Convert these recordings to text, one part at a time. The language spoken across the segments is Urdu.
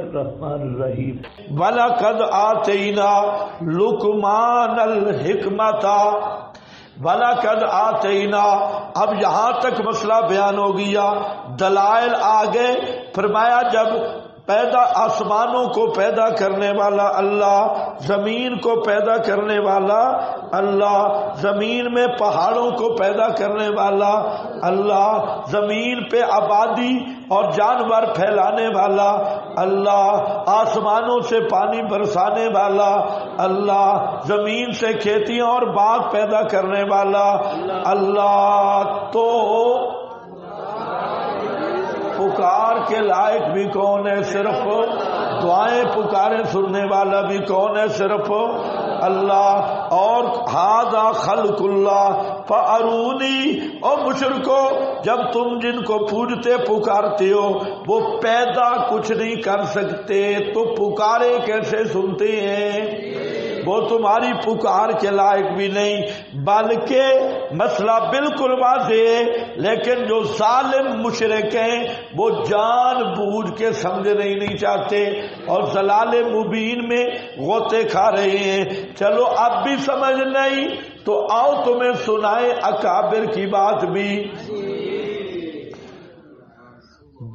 الرحمن الرحیم وَلَقَدْ آتَيْنَا لُقْمَانَ الْحِکْمَةَ وَلَقَدْ آتَيْنَا. اب یہاں تک مسئلہ بیان ہو گیا، دلائل آگے. فرمایا جب پیدا آسمانوں کو پیدا کرنے والا اللہ، زمین کو پیدا کرنے والا اللہ، زمین میں پہاڑوں کو پیدا کرنے والا اللہ، زمین پہ آبادی اور جانور پھیلانے والا اللہ، آسمانوں سے پانی برسانے والا اللہ، زمین سے کھیتیاں اور باغ پیدا کرنے والا اللہ، تو پکار کے لائق بھی کون ہے؟ صرف دعائیں پکاریں سننے والا بھی کون ہے؟ صرف اللہ. اور ھذا خلق اللہ فارونی. اور مشرکو، جب تم جن کو پوجتے پکارتے ہو وہ پیدا کچھ نہیں کر سکتے تو پکارے کیسے سنتے ہیں؟ وہ تمہاری پکار کے لائق بھی نہیں. بلکہ مسئلہ بالکل واضح ہے، لیکن جو ظالم مشرک ہیں وہ جان بوجھ کے سمجھنا ہی نہیں چاہتے اور ضلال مبین میں غوطے کھا رہے ہیں. چلو اب بھی سمجھ نہیں تو آؤ تمہیں سنائے اکابر کی بات بھی.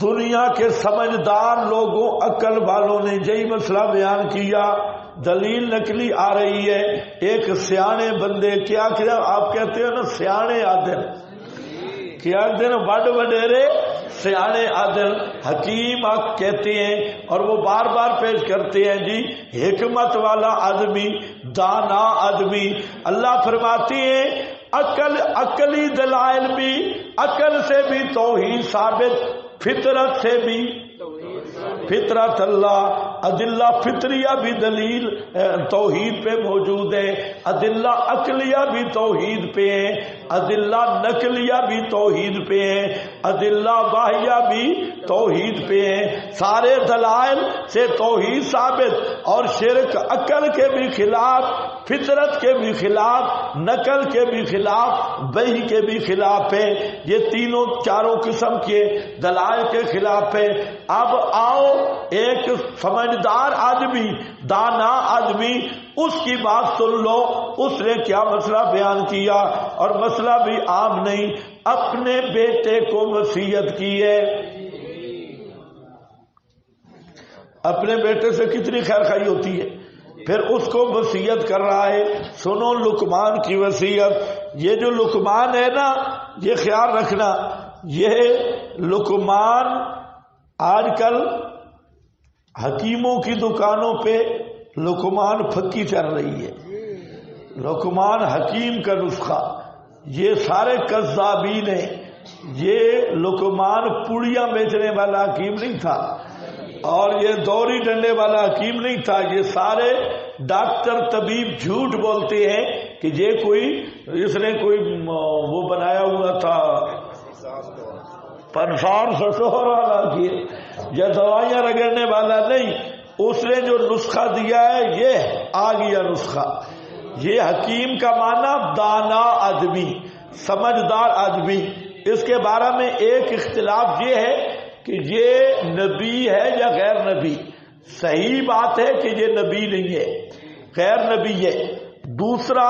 دنیا کے سمجھدار لوگوں، عقل والوں نے یہی مسئلہ بیان کیا. دلیل نقلی آ رہی ہے. ایک سیانے بندے کیا آپ کہتے ہو نا، سیانے عادل، کیا دن بڑ وڈیرے سیانے عادل حکیم آپ کہتے ہیں، اور وہ بار بار پیش کرتے ہیں جی حکمت والا آدمی، دانا آدمی. اللہ فرماتی ہیں عقلی دلائل بھی، عقل سے بھی توحید ثابت، فطرت سے بھی فطرت اللہ، ادلہ فطریہ بھی دلیل توحید پہ موجود ہے، ادلہ عقلیہ بھی توحید پہ ہیں، ادلہ نقلیہ بھی توحید پہ ہیں، ادلہ واہیہ بھی توحید پہ ہیں. سارے دلائل سے توحید ثابت، اور شرک عقل کے بھی خلاف، فطرت کے بھی خلاف، نقل کے بھی خلاف، وحی کے بھی خلاف ہے. یہ تینوں چاروں قسم کے دلائل کے خلاف ہے. اب آؤ ایک سمجھدار آدمی، دانا آدمی، اس کی بات سن لو. اس نے کیا مسئلہ بیان کیا، اور مسئلہ بھی عام نہیں، اپنے بیٹے کو وصیت کی ہے. اپنے بیٹے سے کتنی خیر خواہی ہوتی ہے، پھر اس کو وصیت کر رہا ہے. سنو لقمان کی وصیت. یہ جو لقمان ہے نا، یہ خیال رکھنا، یہ لقمان آج کل حکیموں کی دکانوں پہ لقمان پھکی چل رہی ہے. لقمان حکیم کا نسخہ، یہ سارے کذابین ہیں. یہ لقمان پوڑیاں بیچنے والا حکیم نہیں تھا، اور یہ دوری ڈنڈے والا حکیم نہیں تھا. یہ سارے ڈاکٹر طبیب جھوٹ بولتے ہیں کہ یہ کوئی، اس نے کوئی وہ بنایا ہوا تھا پنسار سسور والا، یہ دوائیاں رگڑنے والا نہیں. اس نے جو نسخہ دیا ہے یہ آ گیا نسخہ. یہ حکیم کا معنی دانا آدمی، سمجھدار آدمی. اس کے بارے میں ایک اختلاف یہ ہے کہ یہ نبی ہے یا غیر نبی. صحیح بات ہے کہ یہ نبی نہیں ہے، غیر نبی ہے. دوسرا،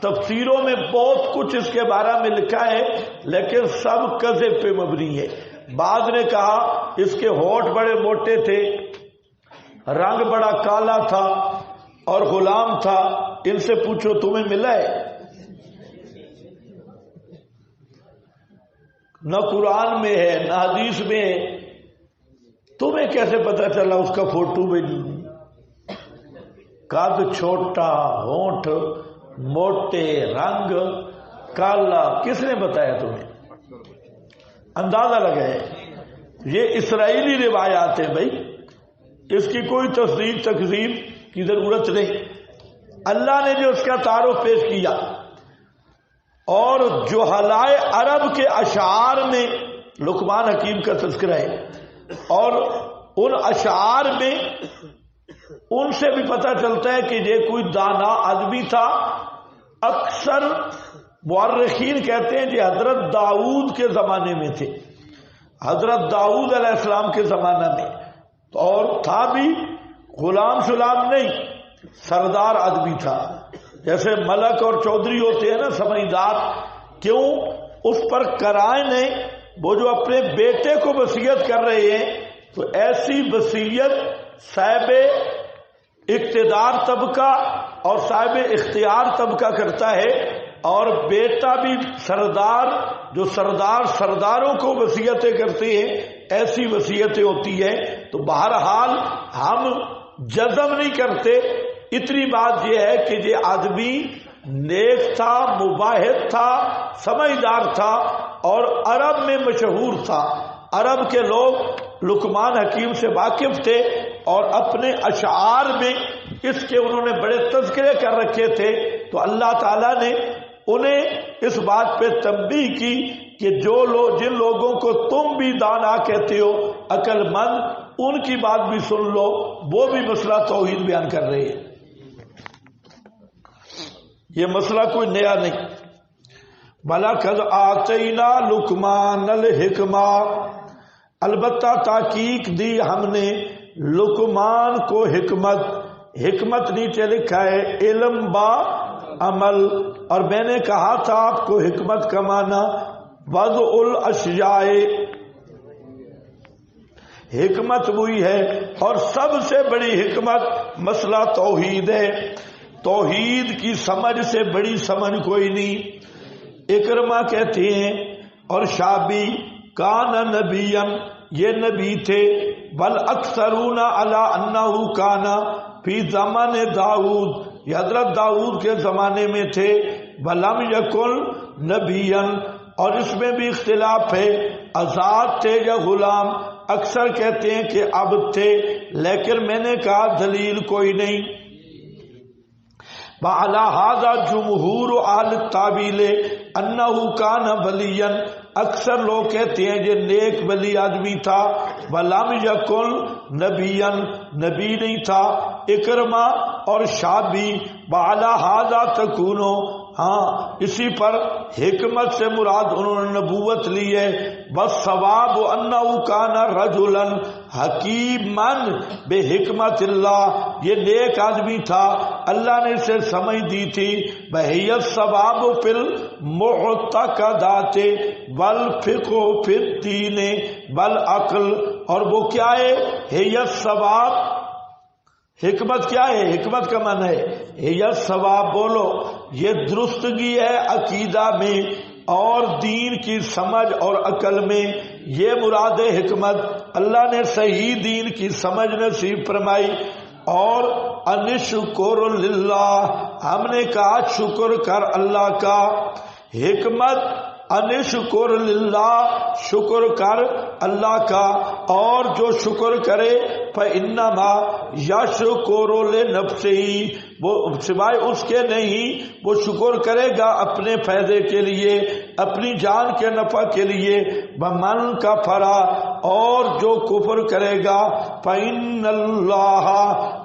تفسیروں میں بہت کچھ اس کے بارے میں لکھا ہے، لیکن سب کذب پہ مبنی ہے. بعض نے کہا اس کے ہونٹ بڑے موٹے تھے، رنگ بڑا کالا تھا اور غلام تھا. ان سے پوچھو تمہیں ملا ہے؟ نہ قرآن میں ہے نہ حدیث میں ہے. تمہیں کیسے پتا چلا اس کا فوٹو بھی نہیں؟ قد چھوٹا، ہونٹ موٹے، رنگ کالا، کس نے بتایا تمہیں؟ اندازہ لگائے. یہ اسرائیلی روایات ہیں بھائی، اس کی کوئی تصدیق تکذیب کی ضرورت نہیں. اللہ نے جو اس کا تعارف پیش کیا، اور جہلائے عرب کے اشعار میں لقمان حکیم کا تذکرہ ہے، اور ان اشعار میں ان سے بھی پتہ چلتا ہے کہ یہ کوئی دانا آدمی تھا. اکثر مورخین کہتے ہیں کہ حضرت داؤد کے زمانے میں تھے، حضرت داؤد علیہ السلام کے زمانہ میں. اور تھا بھی غلام سلام نہیں، سردار آدمی تھا، جیسے ملک اور چودھری ہوتے ہیں نا سمجھدار۔ کیوں؟ اس پر کرائے نہیں، وہ جو اپنے بیٹے کو وصیت کر رہے ہیں تو ایسی وصیت صاحب اقتدار طبقہ اور صاحب اختیار طبقہ کرتا ہے، اور بیٹا بھی سردار، جو سرداروں کو وصیتیں کرتے ہیں، ایسی وصیتیں ہوتی ہیں۔ تو بہرحال ہم جزم نہیں کرتے، اتنی بات یہ ہے کہ یہ آدمی نیک تھا، مباحث تھا، سمجھدار تھا اور عرب میں مشہور تھا۔ عرب کے لوگ لقمان حکیم سے واقف تھے اور اپنے اشعار میں اس کے انہوں نے بڑے تذکرے کر رکھے تھے۔ تو اللہ تعالیٰ نے انہیں اس بات پہ تنبیہ کی کہ جن لوگوں کو تم بھی دانا کہتے ہو، عقل مند، ان کی بات بھی سن لو، وہ بھی مسئلہ توحید بیان کر رہے ہیں۔ یہ مسئلہ کوئی نیا نہیں۔ وَلَقَدْ آتَيْنَا لُقْمَانَ الْحِکْمَةَ، البتہ تحقیق دی ہم نے لقمان کو حکمت۔ حکمت نیچے لکھا ہے علم با عمل، اور میں نے کہا تھا آپ کو حکمت کا معنی وضع الاشیاء، حکمت وہی ہے، اور سب سے بڑی حکمت مسئلہ توحید ہے۔ توحید کی سمجھ سے بڑی سمجھ کوئی نہیں۔ اکرمہ کہتے ہیں اور شابی کان نبیًا، یہ نبی تھے، بل اکثرون علی انہ کان فی زمان داؤد، یہ حضرت داؤد کے زمانے میں تھے، ولم یکن نبیًا، اور اس میں بھی اختلاف ہے، آزاد تھے یا غلام، اکثر کہتے ہیں کہ عبد تھے، لیکن میں نے کہا دلیل کوئی نہیں۔ وعلی ھذا جمہور اہل التاویل انہ کان ولیًا، اکثر لوگ کہتے ہیں یہ نیک ولی آدمی تھا، ولم یکن نبیًا، نبی نہیں تھا۔ اکرمہ اور شابی وعلی ھذا تکون، ہاں اسی پر حکمت سے مراد انہوں نے نبوت لی ہے۔ والصواب انہ کان رجلا حکیما بحکمت اللہ، یہ نیک آدمی تھا، اللہ نے اسے سمجھ دی تھی۔ وہی الصواب فی المعتقدات والفقہ فی الدین والعقل، اور وہ کیا ہے؟ ہی الصواب، حکمت کیا ہے؟ حکمت کا معنی ہے ہی الصواب، بولو یہ درستگی ہے عقیدہ میں اور دین کی سمجھ اور عقل میں، یہ مراد حکمت۔ اللہ نے صحیح دین کی سمجھ نصیب فرمائی۔ اور انشکر للہ، ہم نے کہا شکر کر اللہ کا۔ حکمت انشکر للہ، شکر کر اللہ کا، اور جو شکر کرے فإنما یشکر لنفسہ، وہ سوائے اس کے نہیں، وہ شکر کرے گا اپنے فائدے کے لیے، اپنی جان کے نفع کے لیے۔ ومن کفر، اور جو کفر کرے گا فإن اللہ،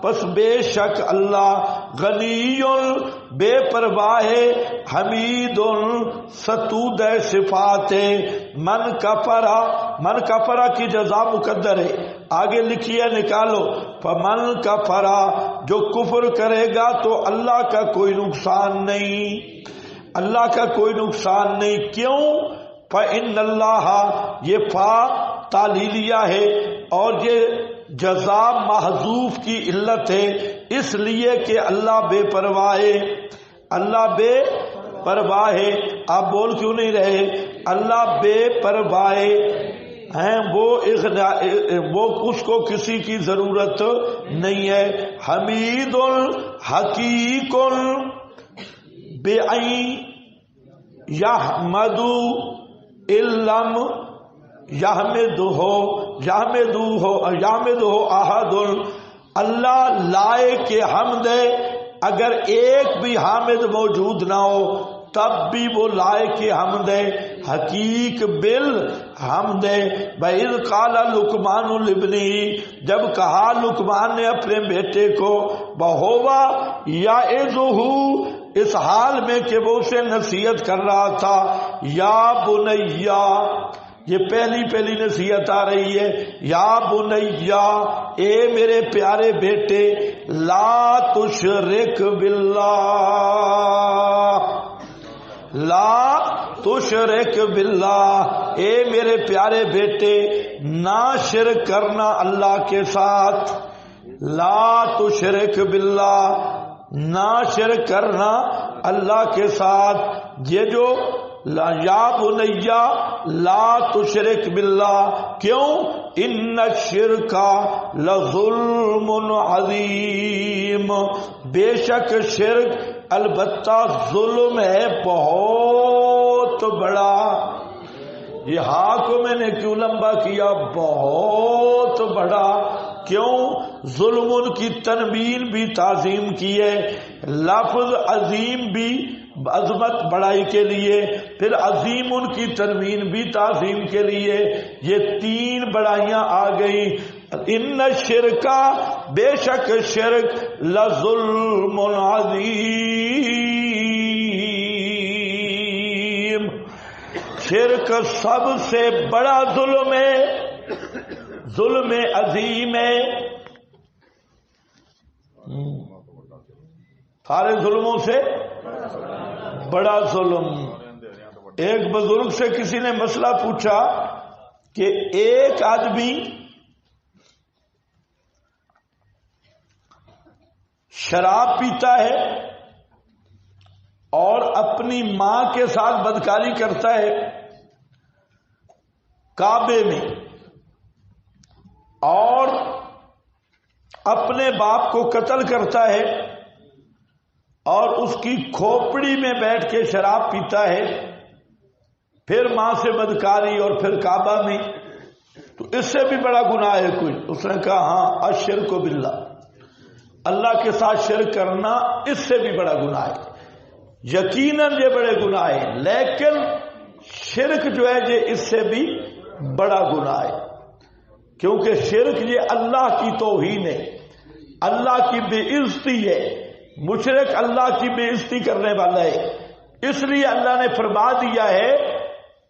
پس بے شک اللہ، غنی، بے پرواہ، حمید، ستود صفات۔ من کفر کی جزا مقدر ہے، آگے لکھیے نکالو، فمن کفر، جو کفر کرے گا تو اللہ کا کوئی نقصان نہیں، اللہ کا کوئی نقصان نہیں۔ کیوں؟ فإن اللہ، یہ فا تعلیلیہ ہے اور یہ جزا محذوف کی علت ہے، اس لیے کہ اللہ بے پرواہ ہے، اللہ بے پرواہ ہے۔ آپ بول کیوں نہیں رہے؟ اللہ بے پرواہ ہیں، وہ اس کو کسی کی ضرورت نہیں ہے۔ حمید حقیق بعین یحمد علم یحمدہ احد، اللہ لائق حمد ہے، اگر ایک بھی حامد موجود نہ ہو تب بھی وہ لائق حمد ہے، حقیق بالحمد ہے۔ وَإِذْ قَالَ لُقْمَانُ لِابْنِهِ، جب کہا لقمان نے اپنے بیٹے کو، وَهُوَ يَعِظُهُ، اس حال میں کہ وہ اسے نصیحت کر رہا تھا، یا بنیا، یہ پہلی نصیحت آ رہی ہے. یا بنیا، اے میرے پیارے بیٹے، لا تشرک باللہ، لا تشرک باللہ، اے میرے پیارے بیٹے نہ شرک کرنا اللہ کے ساتھ. لا تشرک باللہ، نہ شرک کرنا اللہ کے ساتھ. یہ جو یا بنیا لا تشرک باللہ، کیوں؟ ان الشرک لظلم عظیم، بے شک شرک البتہ ظلم ہے بہت بڑا. یہ ہاں کو میں نے کیوں لمبا کیا؟ بہت بڑا. کیوں؟ ظلم ان کی تنوین بھی تعظیم کی ہے، لفظ عظیم بھی عظمت بڑائی کے لیے، پھر عظیم ان کی تنوین بھی تعظیم کے لیے. یہ تین بڑائیاں آ گئی. ان الشرک، بے شک شرک، لظلم عظیم، شرک سب سے بڑا ظلم ہے، ظلم عظیم ہے. سارے ظلموں سے بڑا ظلم. ایک بزرگ سے کسی نے مسئلہ پوچھا کہ ایک آدمی شراب پیتا ہے اور اپنی ماں کے ساتھ بدکاری کرتا ہے کعبے میں، اور اپنے باپ کو قتل کرتا ہے اور اس کی کھوپڑی میں بیٹھ کے شراب پیتا ہے، پھر ماں سے بدکاری اور پھر کعبہ میں، تو اس سے بھی بڑا گناہ ہے کوئی؟ اس نے کہا ہاں، الشرک باللہ، اللہ کے ساتھ شرک کرنا اس سے بھی بڑا گناہ ہے. یقیناً یہ بڑے گناہ ہے، لیکن شرک جو ہے یہ اس سے بھی بڑا گناہ ہے، کیونکہ شرک یہ اللہ کی توہین ہے، اللہ کی بے عزتی ہے. مشرک اللہ کی بے عزتی کرنے والا ہے. اس لیے اللہ نے فرما دیا ہے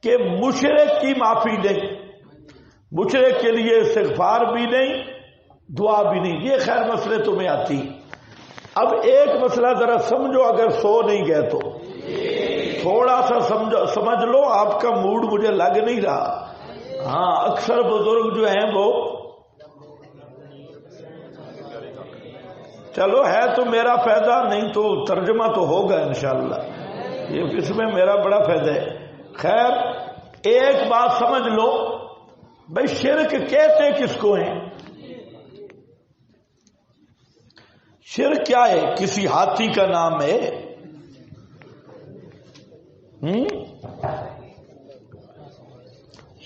کہ مشرک کی معافی نہیں، مشرک کے لیے استغفار بھی نہیں، دعا بھی نہیں. یہ خیر مسئلے تمہیں آتی. اب ایک مسئلہ ذرا سمجھو، اگر سو نہیں گئے تو تھوڑا سا سمجھ لو. آپ کا موڈ مجھے لگ نہیں رہا. ہاں، اکثر بزرگ جو ہیں وہ چلو ہے تو میرا فائدہ، نہیں تو ترجمہ تو ہوگا انشاءاللہ. یہ اس میں میرا بڑا فائدہ ہے. خیر، ایک بات سمجھ لو بھائی، شرک کہتے کس کو ہیں؟ شرک کیا ہے؟ کسی ہاتھی کا نام ہے؟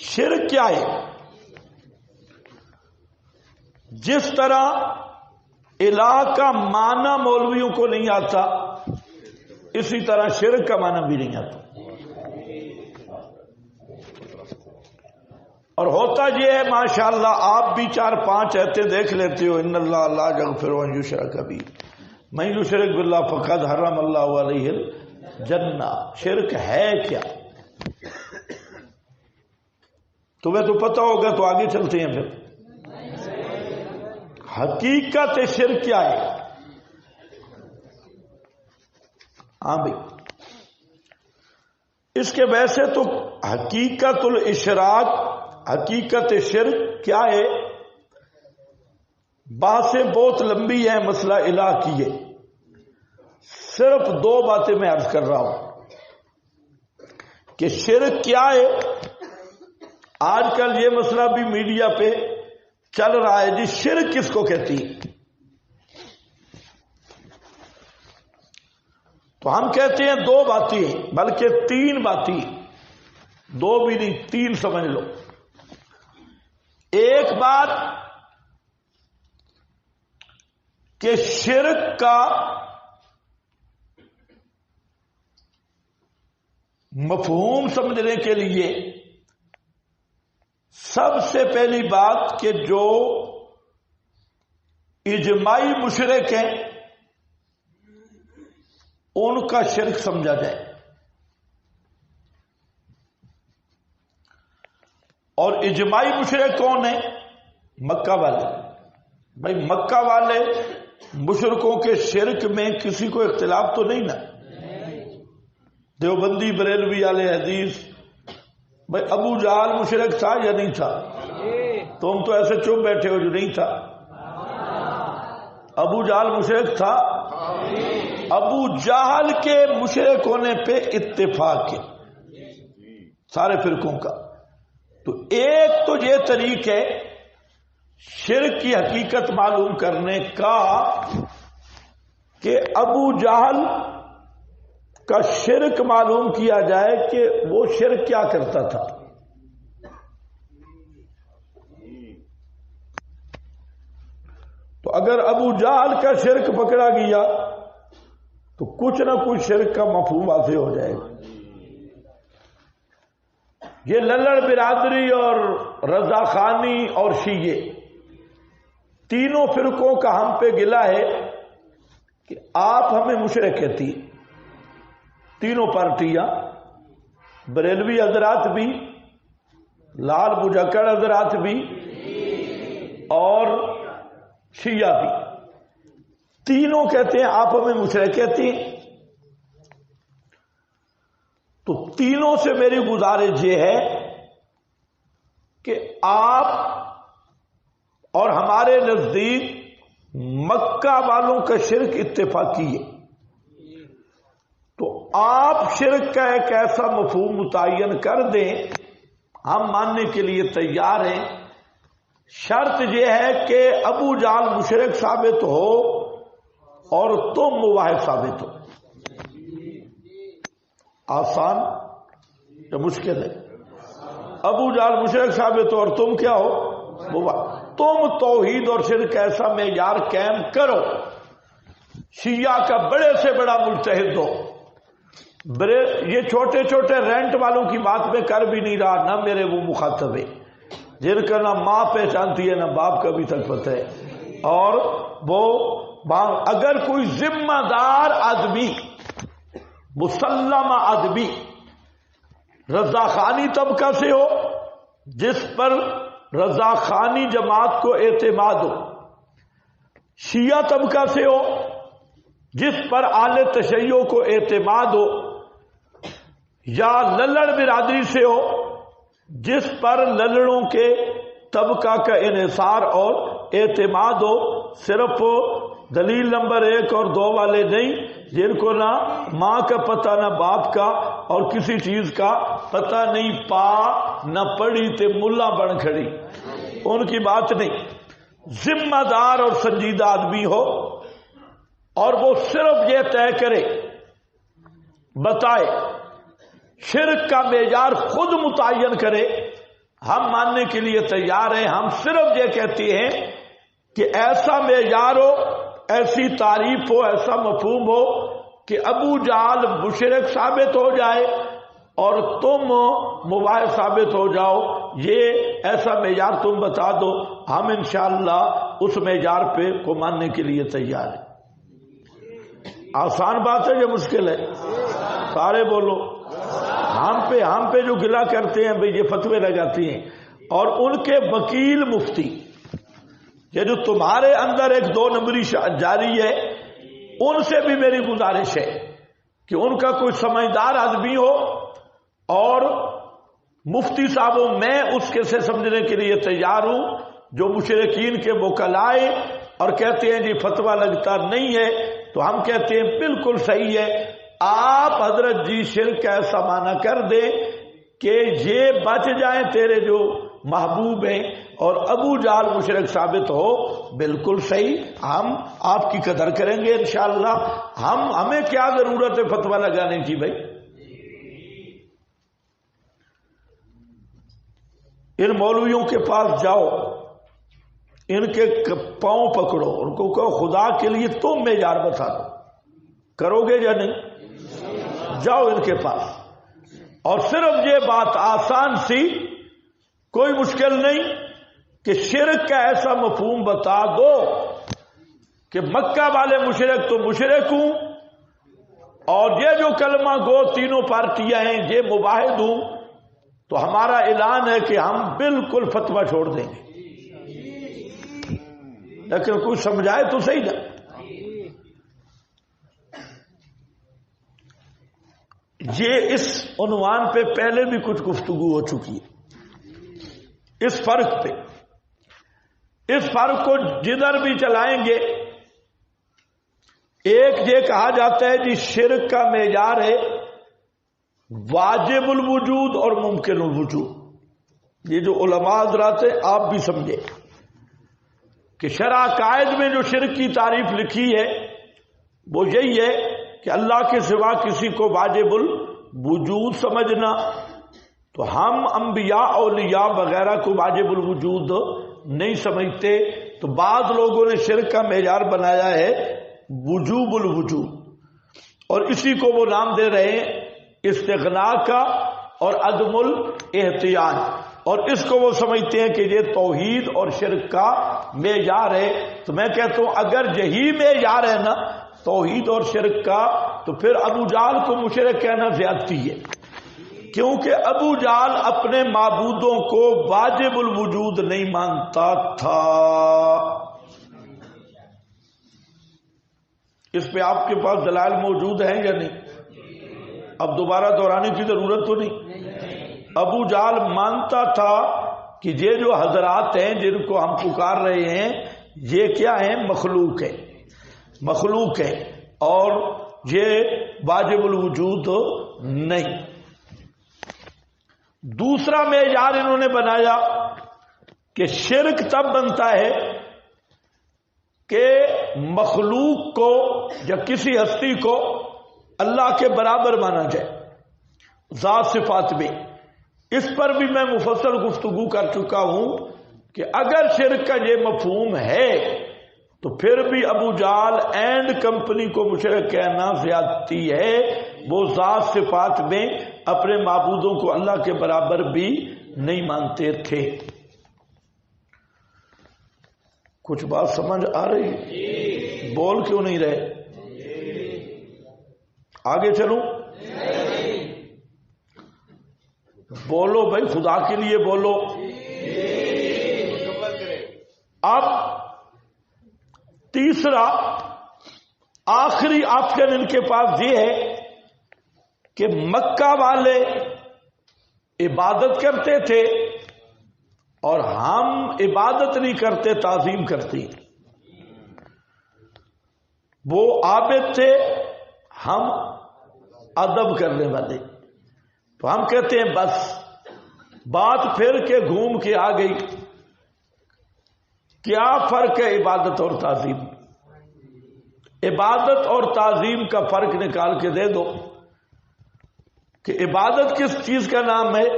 شرک کیا ہے؟ جس طرح الہ کا معنی مولویوں کو نہیں آتا، اسی طرح شرک کا معنی بھی نہیں آتا. اور ہوتا یہ ہے ماشاءاللہ، آپ بھی 4-5 ایتے دیکھ لیتے ہو. ان اللہ لا یغفر ان یشرک بہ من یشرک باللہ فقد حرم اللہ علیہ الجنہ. شرک ہے کیا؟ تمہیں تو پتہ ہوگا، تو آگے چلتے ہیں. پھر حقیقت شرک کیا ہے؟ ہاں بھائی، اس کے ویسے تو حقیقت الاشراک، حقیقت شرک کیا ہے؟ باتیں بہت لمبی ہیں، مسئلہ الہ کی ہے. صرف 2 باتیں میں عرض کر رہا ہوں کہ شرک کیا ہے. آج کل یہ مسئلہ بھی میڈیا پہ چل رہا ہے جی، شرک کس کو کہتی ہے؟ تو ہم کہتے ہیں 2 باتیں، بلکہ 3 باتیں، 2 بھی نہیں 3 سمجھ لو. ایک بات کہ شرک کا مفہوم سمجھنے کے لیے سب سے پہلی بات کہ جو اجماعی مشرک ہیں ان کا شرک سمجھا جائے. اور اجماعی مشرک کون ہیں؟ مکہ والے. بھائی مکہ والے مشرکوں کے شرک میں کسی کو اختلاف تو نہیں نا؟ دیوبندی بریلوی والے حدیث، بھائی ابو جہل مشرک تھا یا نہیں تھا؟ تم تو ایسے چپ بیٹھے ہو جو نہیں تھا. ابو جہل مشرک تھا. ابو جہل کے مشرک ہونے پہ اتفاق ہے سارے فرقوں کا. تو ایک تو یہ طریق ہے شرک کی حقیقت معلوم کرنے کا کہ ابو جہل کا شرک معلوم کیا جائے کہ وہ شرک کیا کرتا تھا. تو اگر ابو جہل کا شرک پکڑا گیا تو کچھ نہ کچھ شرک کا مفہوم واضح ہو جائے گا. یہ للڑ برادری اور رضا خانی اور شیعہ تینوں فرقوں کا ہم پہ گلہ ہے کہ آپ ہمیں مشرک کہتی. تینوں پارٹیاں، بریلوی حضرات بھی، لال بجکڑ حضرات بھی اور شیعہ بھی، تینوں کہتے ہیں آپ ہمیں مشرک کہتی ہیں. تو تینوں سے میری گزارش یہ ہے کہ آپ اور ہمارے نزدیک مکہ والوں کا شرک اتفاقی ہے. تو آپ شرک کا ایک ایسا مفہوم متعین کر دیں، ہم ماننے کے لیے تیار ہیں. شرط یہ ہے کہ ابو جہل مشرک ثابت ہو اور تم موحد ثابت ہو. آسان یا مشکل ہے؟ ابو جہل مشرک ثابت ہو اور تم کیا ہو؟ موحد. تم توحید اور شرک ایسا معیار قائم کرو شیعہ کا بڑے سے بڑا مجتہد ہو. یہ چھوٹے چھوٹے رینٹ والوں کی بات میں کر بھی نہیں رہا، نہ میرے وہ مخاطب ہے جن کا نہ ماں پہچانتی ہے نہ باپ کا بھی تک پتہ ہے. اور وہ اگر کوئی ذمہ دار آدمی، مسلمہ آدمی رضا خانی طبقہ سے ہو جس پر رضا خانی جماعت کو اعتماد ہو، شیعہ طبقہ سے ہو جس پر اہل تشیع کو اعتماد ہو، یا للڑ برادری سے ہو جس پر للڑوں کے طبقہ کا انحصار اور اعتماد ہو. صرف دلیل نمبر 1 اور 2 والے نہیں جن کو نہ ماں کا پتہ نہ باپ کا اور کسی چیز کا پتہ نہیں، پا نہ پڑی تے ملا بن کھڑی، ان کی بات نہیں. ذمہ دار اور سنجیدہ آدمی ہو اور وہ صرف یہ طے کرے، بتائے، شرک کا معیار خود متعین کرے، ہم ماننے کے لیے تیار ہیں. ہم صرف یہ کہتے ہیں کہ ایسا معیار ہو، ایسی تعریف ہو، ایسا مفہوم ہو کہ ابو جہل مشرک ثابت ہو جائے اور تم موحد ثابت ہو جاؤ. یہ ایسا معیار تم بتا دو، ہم انشاءاللہ اس معیار پہ کو ماننے کے لیے تیار ہیں. آسان بات ہے یا مشکل ہے؟ سارے بولو. ہم پہ جو گلہ کرتے ہیں بھئی یہ فتوے لگاتی ہیں، اور ان کے وکیل مفتی، یہ جو تمہارے اندر ایک 2 نمبری جاری ہے، ان سے بھی میری گزارش ہے کہ ان کا کوئی سمجھدار آدمی ہو اور مفتی صاحب ہو. میں اس کے سے سمجھنے کے لیے تیار ہوں جو مشرکین کے وکلائے اور کہتے ہیں جی فتویٰ لگتا نہیں ہے. تو ہم کہتے ہیں بالکل صحیح ہے. آپ حضرت جی شرک کا ایسا معنی کر دیں کہ یہ بچ جائیں تیرے جو محبوب ہیں اور ابو جہل مشرک ثابت ہو. بالکل صحیح، ہم آپ کی قدر کریں گے انشاءاللہ. ہمیں کیا ضرورت ہے فتویٰ لگانے کی بھائی؟ ان مولویوں کے پاس جاؤ، ان کے پاؤں پکڑو، ان کو کہو خدا کے لیے تم معیار بتا دو. کرو گے یا نہیں؟ جاؤ ان کے پاس اور صرف یہ بات آسان سی، کوئی مشکل نہیں، کہ شرک کا ایسا مفہوم بتا دو کہ مکہ والے مشرک تو مشرک ہوں اور یہ جو کلمہ گو تینوں پارٹیاں ہیں یہ مباحد ہوں. تو ہمارا اعلان ہے کہ ہم بالکل فتویٰ چھوڑ دیں گے، لیکن کوئی سمجھائے تو صحیح نا۔ یہ اس عنوان پہ پہلے بھی کچھ گفتگو ہو چکی ہے، اس فرق پہ، اس فرق کو جدھر بھی چلائیں گے، ایک یہ کہا جاتا ہے جی شرک کا معیار ہے واجب الوجود اور ممکن الوجود۔ یہ جو علماء حضرات ہیں آپ بھی سمجھے کہ شرع قائد میں جو شرک کی تعریف لکھی ہے وہ یہی ہے کہ اللہ کے سوا کسی کو واجب الوجود سمجھنا۔ تو ہم انبیاء اولیاء وغیرہ کو واجب الوجود نہیں سمجھتے، تو بعض لوگوں نے شرک کا معیار بنایا ہے وجوب الوجود، اور اسی کو وہ نام دے رہے ہیں استغنا کا اور عدم الاحتیاج، اور اس کو وہ سمجھتے ہیں کہ یہ توحید اور شرک کا معیار ہے۔ تو میں کہتا ہوں اگر یہی معیار ہے نا توحید اور شرک کا، تو پھر ابو جہل کو مشرک کہنا زیادتی ہے، کیونکہ ابو جہل اپنے معبودوں کو واجب الوجود نہیں مانتا تھا۔ اس پہ آپ کے پاس دلائل موجود ہیں یا نہیں؟ اب دوبارہ دہرانے کی ضرورت تو نہیں۔ ابو جہل مانتا تھا کہ یہ جو حضرات ہیں جن کو ہم پکار رہے ہیں یہ کیا ہیں؟ مخلوق ہے، مخلوق ہے، اور یہ واجب الوجود نہیں۔ دوسرا معیار انہوں نے بنایا کہ شرک تب بنتا ہے کہ مخلوق کو یا کسی ہستی کو اللہ کے برابر مانا جائے ذات صفات میں۔ اس پر بھی میں مفصل گفتگو کر چکا ہوں کہ اگر شرک کا یہ مفہوم ہے تو پھر بھی ابو جہل اینڈ کمپنی کو مشرک کہنا زیادتی ہے۔ وہ ذات صفات میں اپنے معبودوں کو اللہ کے برابر بھی نہیں مانتے تھے۔ کچھ بات سمجھ آ رہی ہے؟ بول کیوں نہیں رہے؟ آگے چلوں؟ بولو بھائی، خدا کے لیے بولو۔ اب تیسرا آخری آپشن ان کے پاس یہ ہے کہ مکہ والے عبادت کرتے تھے اور ہم عبادت نہیں کرتے، تعظیم کرتے۔ وہ عابد تھے، ہم ادب کرنے والے۔ تو ہم کہتے ہیں بس بات پھر کے گھوم کے آ گئی۔ کیا فرق ہے عبادت اور تعظیم؟ عبادت اور تعظیم کا فرق نکال کے دے دو کہ عبادت کس چیز کا نام ہے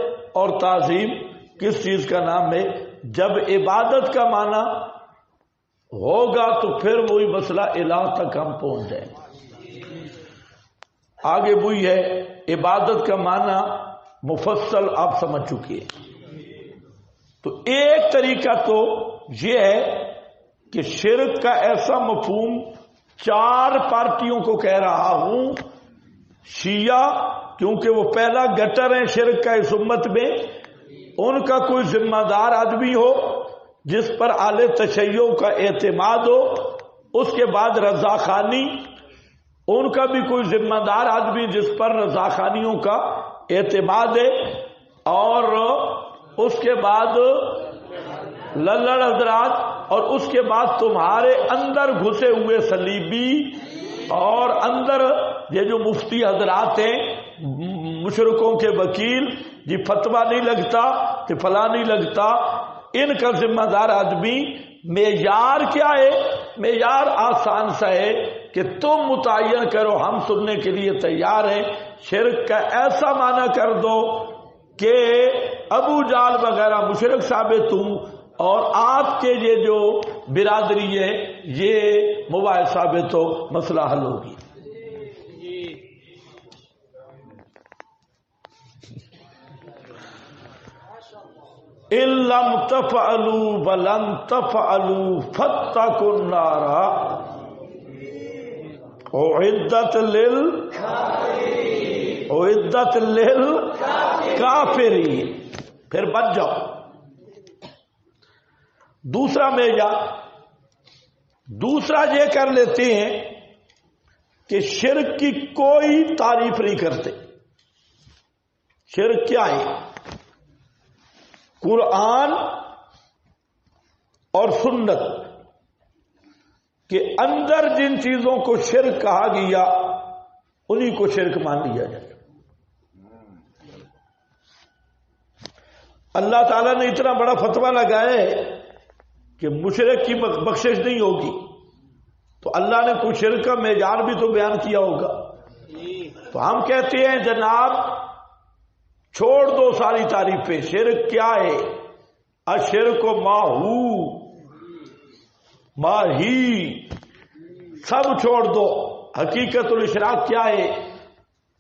اور تعظیم کس چیز کا نام ہے۔ جب عبادت کا معنی ہوگا تو پھر وہی مسئلہ الہ تک ہم پہنچ جائیں گے۔ آگے وہی ہے، عبادت کا معنی مفصل آپ سمجھ چکے ہیں۔ تو ایک طریقہ تو یہ ہے کہ شرک کا ایسا مفہوم 4 پارٹیوں کو کہہ رہا ہوں۔ شیعہ، کیونکہ وہ پہلا گٹر ہے شرک کا اس امت میں، ان کا کوئی ذمہ دار آدمی ہو جس پر اہل تشیع کا اعتماد ہو۔ اس کے بعد رضا خانی، ان کا بھی کوئی ذمہ دار آدمی جس پر رضا خانیوں کا اعتماد ہے۔ اور اس کے بعد للڑ حضرات، اور اس کے بعد تمہارے اندر گھسے ہوئے صلیبی، اور اندر یہ جو مفتی حضرات ہیں مشرکوں کے وکیل، جی فتویٰ نہیں لگتا کہ فلاں نہیں لگتا، ان کا ذمہ دار آدمی۔ معیار کیا ہے؟ معیار آسان سا ہے کہ تم متعین کرو، ہم سننے کے لیے تیار ہیں۔ شرک کا ایسا معنی کر دو کہ ابو جہل وغیرہ مشرک ثابت ہوں، اور آپ کے یہ جو برادری ہے یہ مباحث ثابت ہو، مسئلہ حل ہوگی۔ إِن لَّمْ تَفْعَلُوا وَلَن تَفْعَلُوا فَاتَّقُوا النَّارَ أُعِدَّتْ لِلْكَافِرِينَ الکافرین، پھر بچ جاؤ۔ دوسرا میجا، دوسرا یہ کر لیتے ہیں کہ شرک کی کوئی تعریف نہیں کرتے۔ شرک کیا ہے؟ قرآن اور سنت کے اندر جن چیزوں کو شرک کہا گیا انہی کو شرک مان لیا جائے۔ اللہ تعالیٰ نے اتنا بڑا فتویٰ لگایا ہے کہ مشرک کی بخشش نہیں ہوگی، تو اللہ نے کوئی شرک کا معیار بھی تو بیان کیا ہوگا۔ تو ہم کہتے ہیں جناب چھوڑ دو ساری تعریفیں، شرک کیا ہے؟ الشرک ماہو ماہی، سب چھوڑ دو۔ حقیقت الاشراک کیا ہے؟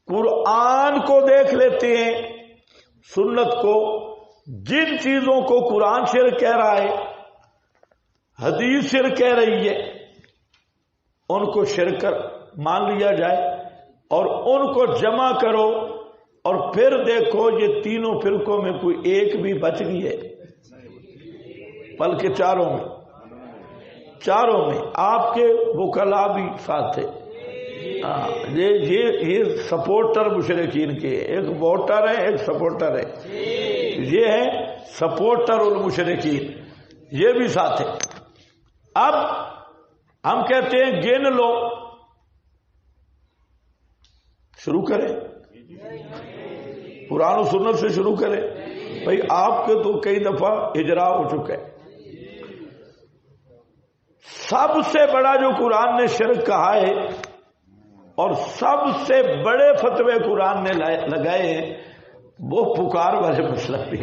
قرآن کو دیکھ لیتے ہیں، سنت کو، جن چیزوں کو قرآن شرک کہہ رہا ہے، حدیث شرک کہہ رہی ہے، ان کو شرک مان لیا جائے اور ان کو جمع کرو، اور پھر دیکھو یہ تینوں فرقوں میں کوئی ایک بھی بچ گئی ہے، بلکہ چاروں میں آپ کے وکلاء بھی ساتھ تھے۔ یہ سپورٹر مشرکین کے، ایک ووٹر ہے ایک سپورٹر ہے، یہ ہے سپورٹر المشرکین، یہ بھی ساتھ ہے۔ اب ہم کہتے ہیں گن لو، شروع کریں، قرآن و سنت سے شروع کریں۔ بھائی آپ کے تو کئی دفعہ اجرا ہو چکا ہے۔ سب سے بڑا جو قرآن نے شرک کہا ہے اور سب سے بڑے فتوے قرآن نے لگائے ہیں وہ پکار والے مسئلہ پہ،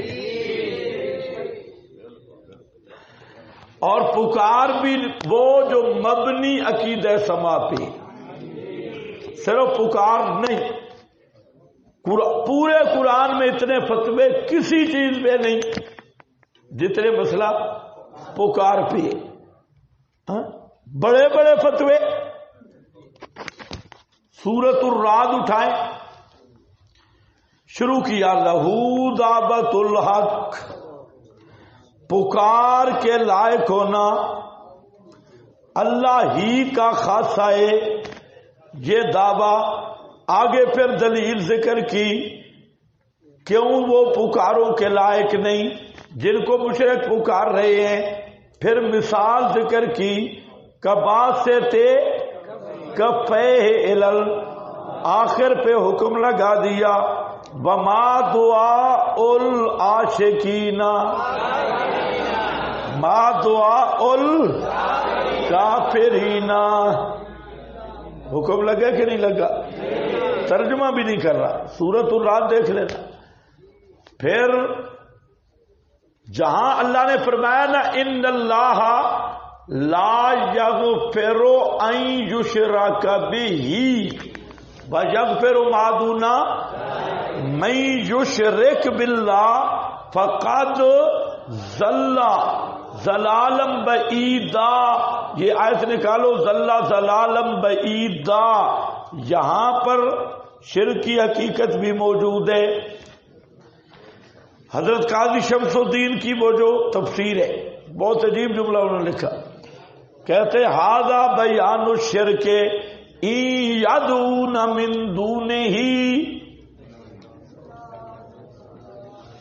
اور پکار بھی وہ جو مبنی عقیدہ سما پہ، صرف پکار نہیں، پورے قرآن میں اتنے فتوے کسی چیز پہ نہیں جتنے مسئلہ پکار پہ، بڑے بڑے فتوے۔ سورۃ الرعد اٹھائیں، شروع کیا لہو دعوت الحق، پکار کے لائق ہونا اللہ ہی کا خاصہ ہے، یہ دعویٰ۔ آگے پھر دلیل ذکر کی کیوں وہ پکاروں کے لائق نہیں جن کو مشرک پکار رہے ہیں، پھر مثال ذکر کی کباس سے تھے کفے الل، آخر پہ حکم لگا دیا وما دعاء العاشقین ما دعاء الکافرین، حکم لگا کہ نہیں لگا؟ ترجمہ بھی نہیں کر رہا، سورۃ الرعد دیکھ لینا۔ پھر جہاں اللہ نے فرمایا نا ان اللہ لا یغفر ان یشرک بہ ویغفر ما دون من یشرک باللہ فقد ضل ضلالا بعیدا، یہ آیت نکالو، ضل ضلالا بعیدا، یہاں پر شرک کی حقیقت بھی موجود ہے۔ حضرت قاضی شمس الدین کی وہ جو تفسیر ہے، بہت عجیب جملہ انہوں نے لکھا، کہتے ھذا بیان الشرک ان یدعون من دونہ،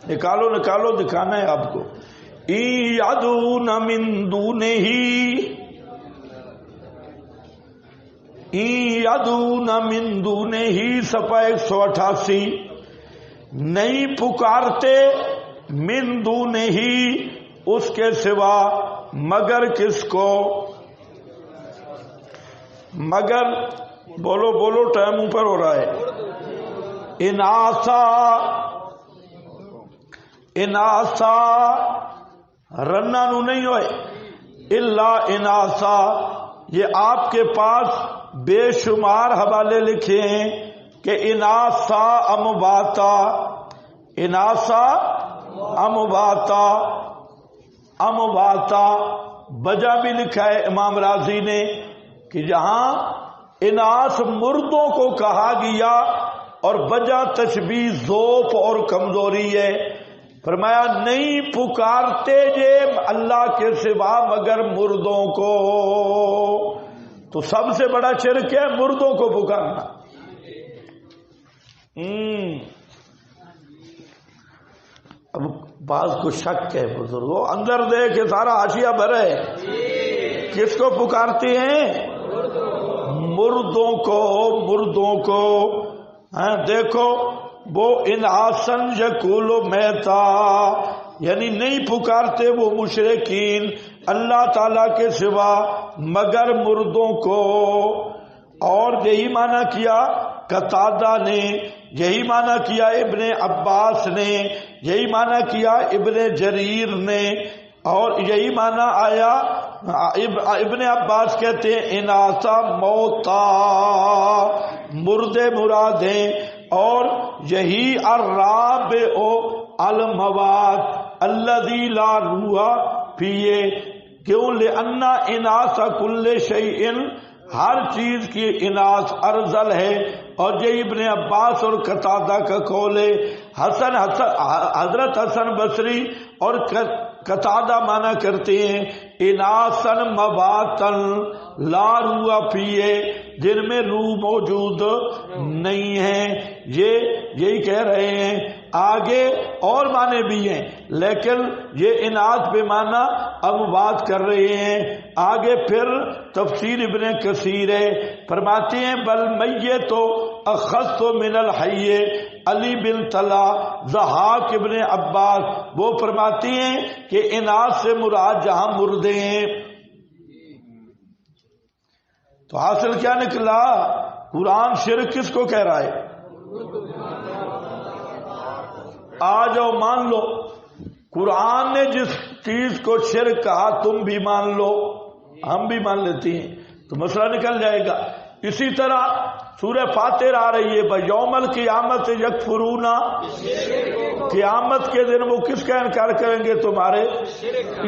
نکالو دکھانا ہے آپ کو، ان یدعون من دونہ، ان یدعون من دونہ، صفحہ 188، نہیں پکارتے من دونہ اس کے سوا، مگر کس کو؟ مگر بولو ٹائم اوپر ہو رہا ہے، اناسا رنا نو نہیں ہوئے، اللہ اناسا، یہ آپ کے پاس بے شمار حوالے لکھے ہیں کہ اناسا امواتا، اناسا امواتا، امواتا بجا بھی لکھا ہے امام راضی نے کہ جہاں اناس مردوں کو کہا گیا اور وجہ تشبیہ ضعف اور کمزوری ہے. فرمایا نہیں پکارتے یہ اللہ کے سوا مگر مردوں کو. تو سب سے بڑا شرک ہے مردوں کو پکارنا. اب بعض کو شک ہے بزرگوں، اندر دیکھ کے سارا حاشیہ بھرا ہے. کس کو پکارتے ہیں؟ مردوں کو. مردوں کو دیکھو وہ انعاسن یقول میتا، یعنی نہیں پکارتے وہ مشرکین اللہ تعالی کے سوا مگر مردوں کو. اور یہی معنی کیا قتادہ نے، یہی معنی کیا ابن عباس نے، یہی معنی کیا ابن جریر نے، اور یہی معنی آیا ابن عباس کہتے ہیں اناسا موتا، مردے مراد ہیں. اور یہی الرابع المواد الذی لا روح فیہ، کیوں لأن اناس کل شیء، ہر چیز کی اناس ارذل ہے. اور یہ ابن عباس اور قتادہ کا قول ہے. حضرت حسن بصری اور قتادہ مانا کرتے ہیں اناسن مباتن لا روح فیہ، جن میں روح موجود نہیں ہے. یہی کہہ رہے ہیں. آگے اور معنی بھی ہیں لیکن یہ اناث پہ معنی اموات کر رہے ہیں. آگے پھر تفسیر ابن کثیر ہے، فرماتے ہیں بل میت اخص من الحی. علی بن طلحہ، ضحاک ابن عباس وہ فرماتے ہیں کہ اناث سے مراد جہاں مردے ہیں. تو حاصل کیا نکلا؟ قرآن شرک کس کو کہہ رہا ہے؟ آ جاؤ مان لو، قرآن نے جس چیز کو شرک کہا تم بھی مان لو، ہم بھی مان لیتے ہیں تو مسئلہ نکل جائے گا. اسی طرح سورہ فاتر آ رہی ہے یوم القیامت یکفرون، قیامت کے دن وہ کس کا انکار کریں گے؟ تمہارے.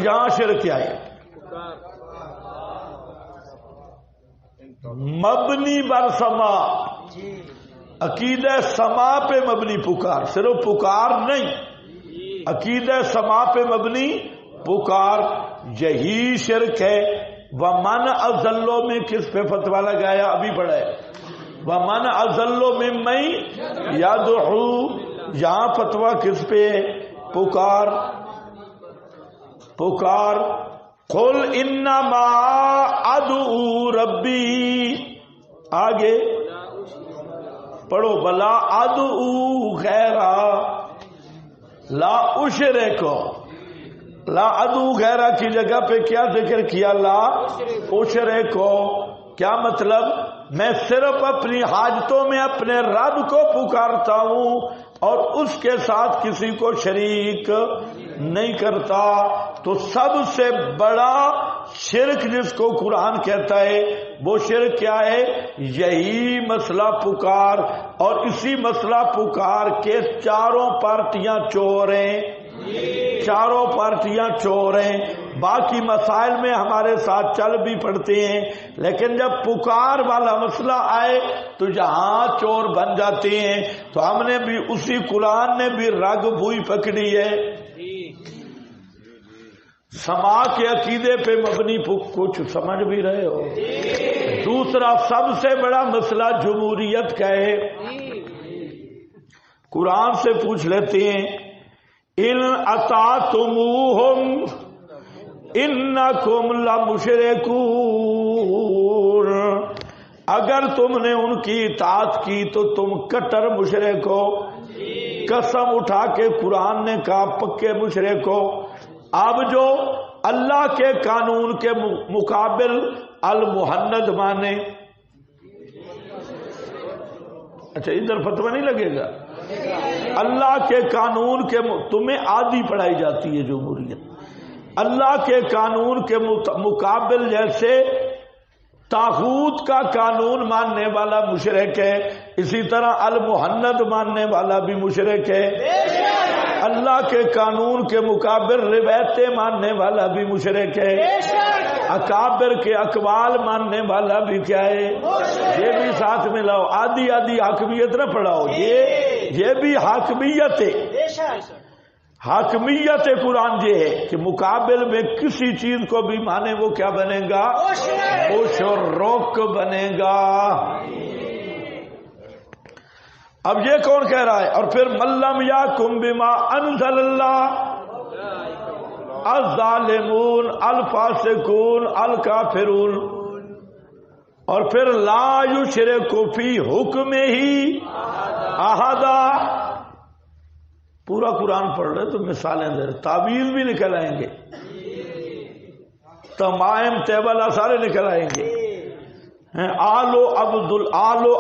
یہاں شرک کیا ہے؟ مبنی بر سما، عقیدہ سما پہ مبنی پکار، صرف پکار نہیں، عقیدہ سما پہ مبنی پکار، یہی شرک ہے. ومن اضلوا میں کس پہ فتویٰ لگایا؟ ابھی پڑھا ہے ومن اضلوا ممن یدعو، یہاں فتویٰ کس پہ؟ پکار. پکار قل انما ادعو ربی، آگے پڑھو بلا ادعو غیرہ لا اشرکو. لا ادعو غیرہ کی جگہ پہ کیا ذکر کیا؟ لا اشرکو. کیا مطلب؟ میں صرف اپنی حاجتوں میں اپنے رب کو پکارتا ہوں اور اس کے ساتھ کسی کو شریک نہیں کرتا. تو سب سے بڑا شرک جس کو قرآن کہتا ہے وہ شرک کیا ہے؟ یہی مسئلہ پکار. اور اسی مسئلہ پکار کے چاروں پارٹیاں چور ہیں، چاروں پارٹیاں چور ہیں. باقی مسائل میں ہمارے ساتھ چل بھی پڑتے ہیں لیکن جب پکار والا مسئلہ آئے تو جہاں چور بن جاتے ہیں. تو ہم نے بھی اسی قرآن نے بھی رگ بھوئی پکڑی ہے. سما کے عقیدے پہ مبنی کچھ سمجھ بھی رہے ہو. دوسرا سب سے بڑا مسئلہ جمہوریت کا ہے. قرآن سے پوچھ لیتے ہیں ان اطعتموہم انکم لمشرکون، اگر تم نے ان کی اطاعت کی تو تم کٹر مشرک ہو. قسم اٹھا کے قرآن نے کہا پکے مشرک ہو. اب جو اللہ کے قانون کے مقابل المحند مانے، اچھا ادھر فتویٰ نہیں لگے گا، اللہ کے قانون کے تمہیں عادی پڑھائی جاتی ہے جمہوریت. اللہ کے قانون کے مقابل جیسے طاغوت کا قانون ماننے والا مشرک ہے، اسی طرح المحند ماننے والا بھی مشرک ہے. اللہ کے قانون کے مقابل روایتیں ماننے والا بھی مشرک ہے. اکابر کے اقوال ماننے والا بھی کیا ہے، یہ بھی ساتھ میں لاؤ، آدھی آدھی حاکمیت نہ پڑھاؤ، یہ بھی حاکمیت ہے، حاکمیت قرآن یہ ہے کہ مقابل میں کسی چیز کو بھی مانے وہ کیا بنے گا، مشرک بنے گا۔ اب یہ کون کہہ رہا ہے؟ اور پھر ملم یحکم بما انزل اللہ الظالمون الفاسقون الکافرون، اور پھر لا یشرک فی حکمہ احدا۔ پورا قرآن پڑھ رہے تو مثالیں دے رہے، تعویذ بھی نکل آئیں گے، تمائم تیبلہ سارے نکل آئیں گے، آلو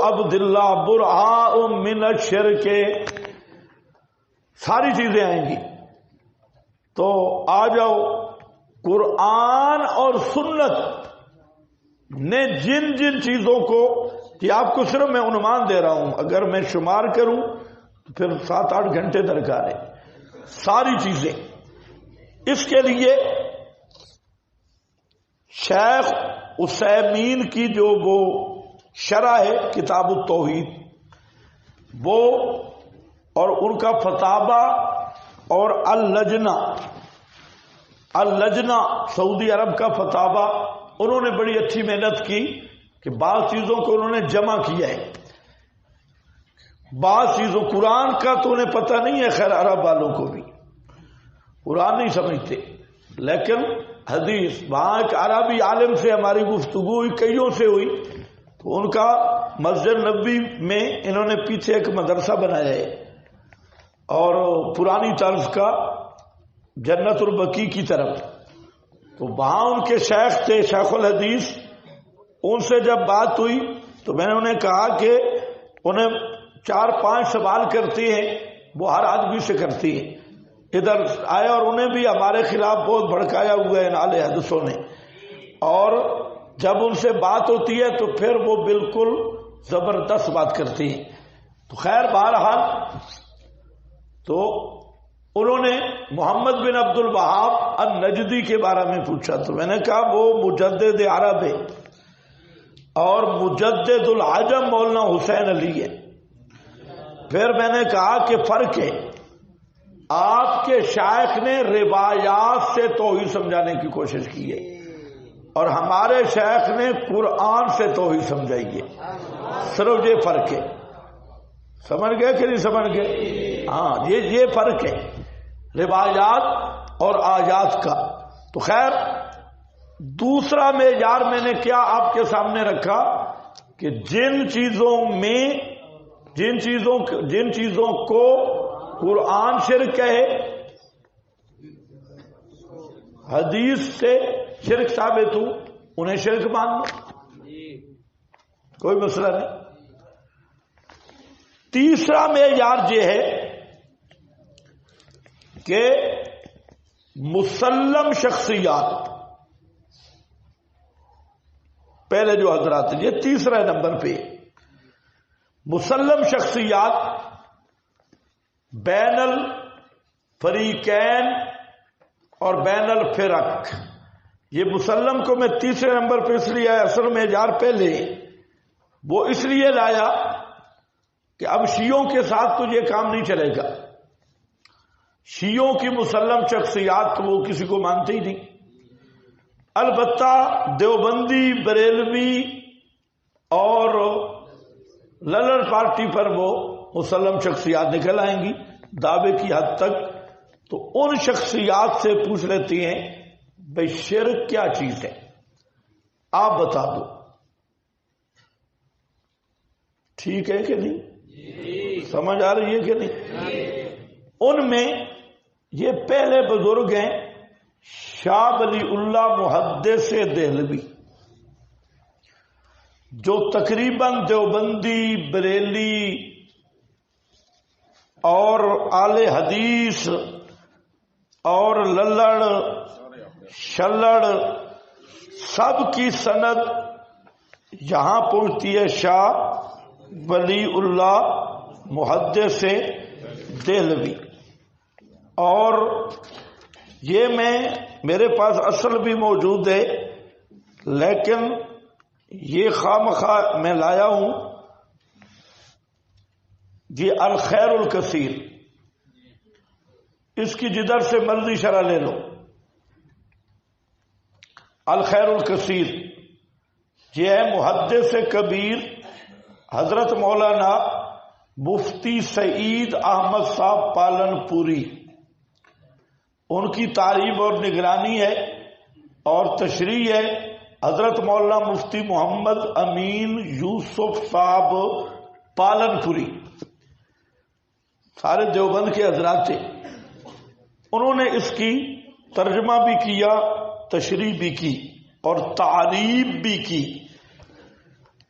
عبداللہ برہاء من الشرک، ساری چیزیں آئیں گی۔ تو آ جاؤ، قرآن اور سنت نے جن جن چیزوں کو، کہ آپ کو صرف میں عنوان دے رہا ہوں، اگر میں شمار کروں تو پھر 7-8 گھنٹے درکار ہے، ساری چیزیں۔ اس کے لیے شیخ عثیمین کی جو وہ شرح ہے کتاب التوحید، وہ اور ان کا فتاوی اور اللجنہ سعودی عرب کا فتاوی، انہوں نے بڑی اچھی محنت کی کہ بعض چیزوں کو انہوں نے جمع کیا ہے، بعض چیزوں، قرآن کا تو انہیں پتہ نہیں ہے، خیر عرب والوں کو بھی قرآن نہیں سمجھتے، لیکن حدیث، وہاں ایک عربی عالم سے ہماری گفتگو ہوئی، کئیوں سے ہوئی، تو ان کا مسجد نبوی میں انہوں نے پیچھے ایک مدرسہ بنایا ہے، اور پرانی طرز کا جنت البقیع کی طرف، تو وہاں ان کے شیخ تھے شیخ الحدیث، ان سے جب بات ہوئی تو میں نے انہیں کہا کہ انہیں 4-5 سوال کرتی ہیں، وہ ہر آدمی سے کرتی ہیں، ادھر آئے اور انہیں بھی ہمارے خلاف بہت بھڑکایا ہوا ہے نالے حدثوں نے، اور جب ان سے بات ہوتی ہے تو پھر وہ بالکل زبردست بات کرتی ہیں۔ تو خیر بہرحال، تو انہوں نے محمد بن عبد الوہاب النجدی کے بارے میں پوچھا، تو میں نے کہا وہ مجدد عرب ہے، اور مجدد العجم مولانا حسین علی ہے۔ پھر میں نے کہا کہ فرق ہے، آپ کے شیخ نے روایات سے توحید سمجھانے کی کوشش کی ہے، اور ہمارے شیخ نے قرآن سے توحید سمجھائی ہے، صرف یہ فرق ہے۔ سمجھ گئے کہ نہیں سمجھ گئے؟ ہاں، یہ فرق ہے روایات اور آیات کا۔ تو خیر، دوسرا معیار میں نے کیا آپ کے سامنے رکھا کہ جن چیزوں کو قرآن شرک ہے، حدیث سے شرک ثابت ہو، انہیں شرک مان لو، کوئی مسئلہ نہیں۔ تیسرا معیار یہ ہے کہ مسلم شخصیات، پہلے جو حضرات، یہ تیسرا نمبر پہ مسلم شخصیات بین الفریقین اور بین الفرق۔ یہ مسلم کو میں تیسرے نمبر پہ اس لیے اصل معیار پہلے وہ اس لیے لایا کہ اب شیعوں کے ساتھ تو یہ کام نہیں چلے گا، شیعوں کی مسلم شخصیات وہ کسی کو مانتے ہی نہیں، البتہ دیوبندی، بریلوی اور للر پارٹی پر وہ مسلم شخصیات نکل آئیں گی دعوے کی حد تک، تو ان شخصیات سے پوچھ لیتی ہیں بھئی شرک کیا چیز ہے، آپ بتا دو، ٹھیک ہے کہ نہیں؟ سمجھ آ رہی ہے کہ نہیں؟ ان میں یہ پہلے بزرگ ہیں شاہ ولی اللہ محدث دہلوی، جو تقریباً دیوبندی، بریلی اور آل حدیث اور للڑ شلڑ سب کی سند یہاں پہنچتی ہے شاہ ولی اللہ محدث دہلوی۔ اور یہ میرے پاس اصل بھی موجود ہے، لیکن یہ خواہ میں لایا ہوں یہ الخیر الکثیر، اس کی جدھر سے مرضی شرح لے لو، الخیر الکثیر یہ ہے محدث کبیر حضرت مولانا مفتی سعید احمد صاحب پالن پوری، ان کی تعریف اور نگرانی ہے اور تشریح ہے حضرت مولانا مفتی محمد امین یوسف صاحب پالن پوری، سارے دیوبند کے حضرات تھے، انہوں نے اس کی ترجمہ بھی کیا، تشریح بھی کی اور تعریف بھی کی۔